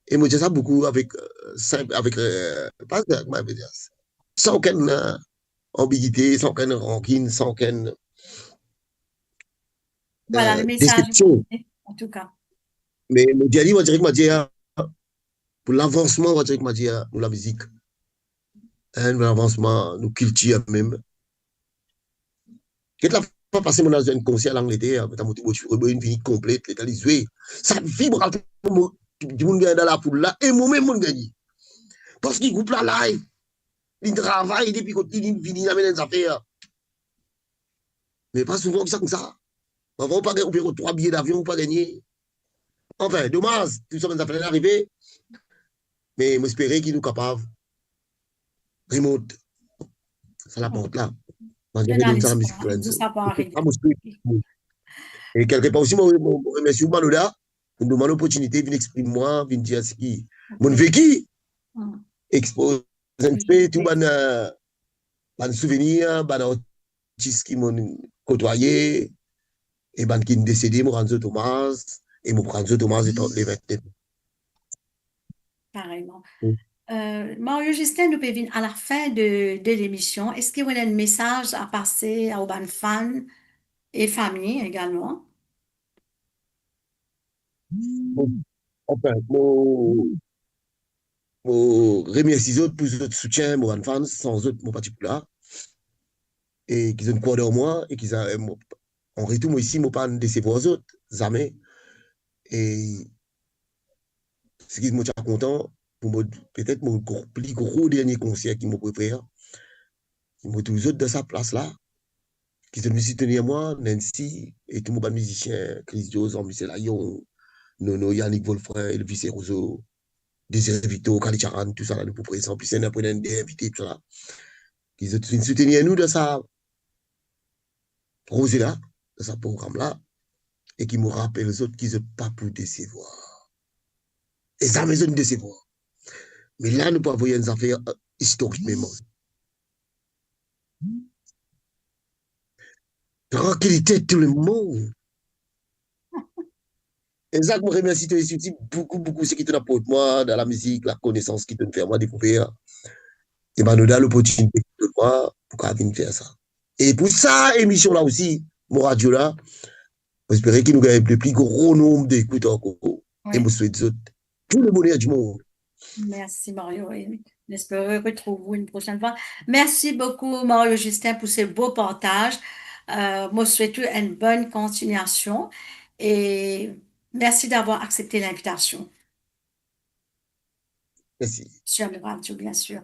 et moi, je dis ça beaucoup avec, pas comment je veux dire, sans aucune ambiguïté, sans aucune rancune, sans aucune Voilà, le message est déception. passé, en tout cas. Mais je dirais que pour l'avancement, je dirais que pour la musique, pour l'avancement, nos cultures même. Qu'est-ce que la fois passé dans un concert en Angleterre, tu as monté une vie complète, tu as dit, ça vibre du monde dans la poule là, et moi-même, mon gars. Parce qu'il coupe la live, il travaille, depuis qu'il finit, il amène des affaires. Mais pas souvent que ça comme ça. On va pas gagner 3 billets d'avion, on pas gagner. Enfin, dommage, tout ça, ça fait arriver. Mais j'espère qu'il est capable de remonter. Ça la porte là. Je n'analyse pas, tout ça peut arriver. Et quelque part aussi, je remercie Manoda pour nous demander l'opportunité de m'exprimer moi, de dire ce qui mon vécu, expose un peu tout les souvenirs, les artistes qui m'ont côtoyé, et qui sont décédés, Moranzo Thomas, et Moranzo Thomas étant les 29. Carrément. Mario Justin, nous pouvons venir à la fin de l'émission. Est-ce qu'il y a un message à passer aux fans et famille également? Enfin, je remercie les autres pour votre soutien, mon fans, sans eux, mon parti là. Et qu'ils ont croire en moi, et qu'ils ont, en retour, moi ici, je ne pas décevoir les autres, jamais. Et ce qui me tient content, peut-être mon plus gros dernier concert qui m'a préféré, qui m'a tous les autres de sa place là, qui sont venus soutenir moi, Nancy, et tout le monde musicien, Chris Jones, Michel Ayon, Nono, Yannick Wolfrin, Elvis Eroso, Désiré Vito, Kali Charan, tout ça là, nous pour présenter, puis c'est un peu d'invités, tout ça là. Ils ont venus soutenir nous de sa projet là, de sa programme là, et qui me rappellent les autres qu'ils n'ont pas pu décevoir. Et ça me donne décevoir. Mais là, nous pouvons avoir une affaire historique même. Tranquillité tout le monde. Et ça, je me remercie beaucoup ce qui te apporte moi dans la musique, la connaissance qui te fait moi découvrir. Et ben, nous donne l'opportunité de moi pour venir faire ça. Et pour ça, émission là aussi, mon radio là, j'espère qu'il nous gagne le plus gros nombre d'écouteurs encore. Et je souhaite tout le bonheur du monde. Merci Mario. J'espère retrouver vous une prochaine fois. Merci beaucoup Mario Justin pour ce beau partage. Moi, je souhaite une bonne continuation et merci d'avoir accepté l'invitation. Merci. Sur le radio, bien sûr.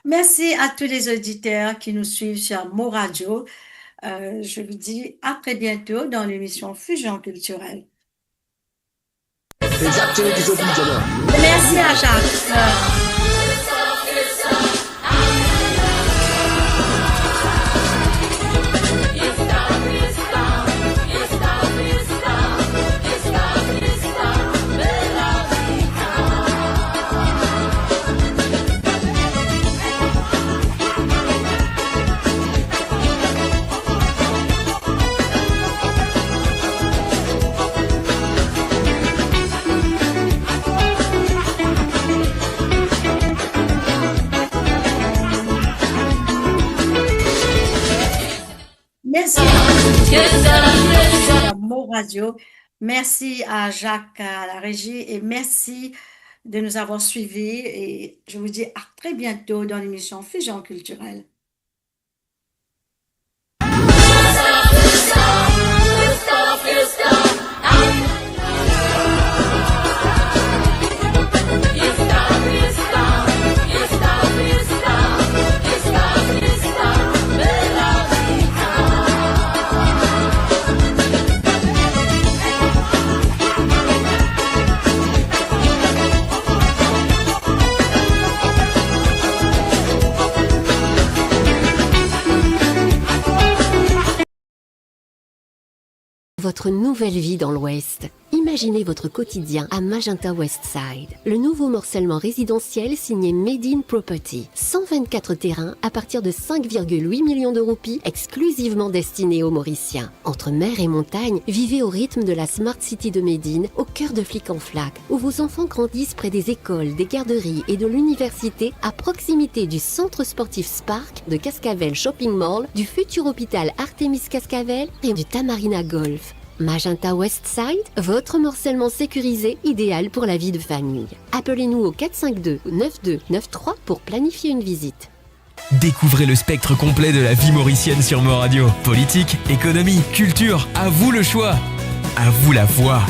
Merci à tous les auditeurs qui nous suivent sur Mo Radio. Je vous dis à très bientôt dans l'émission Fusion culturelle. Merci à Jacques. Merci à Mo Radio. Merci à Jacques à la régie et merci de nous avoir suivis et je vous dis à très bientôt dans l'émission Fusion culturelle. votre nouvelle vie dans l'Ouest. Imaginez votre quotidien à Magenta Westside. Le nouveau morcellement résidentiel signé Medine Property. 124 terrains à partir de 5,8 millions de roupies exclusivement destinés aux Mauriciens. Entre mer et montagne, vivez au rythme de la Smart City de Médine, au cœur de Flic-en-Flac, où vos enfants grandissent près des écoles, des garderies et de l'université, à proximité du centre sportif Spark, de Cascavel Shopping Mall, du futur hôpital Artemis Cascavel et du Tamarina Golf. Magenta Westside, votre morcellement sécurisé, idéal pour la vie de famille. Appelez-nous au 452-9293 pour planifier une visite. Découvrez le spectre complet de la vie mauricienne sur Mo Radio. Politique, économie, culture, à vous le choix. À vous la voix.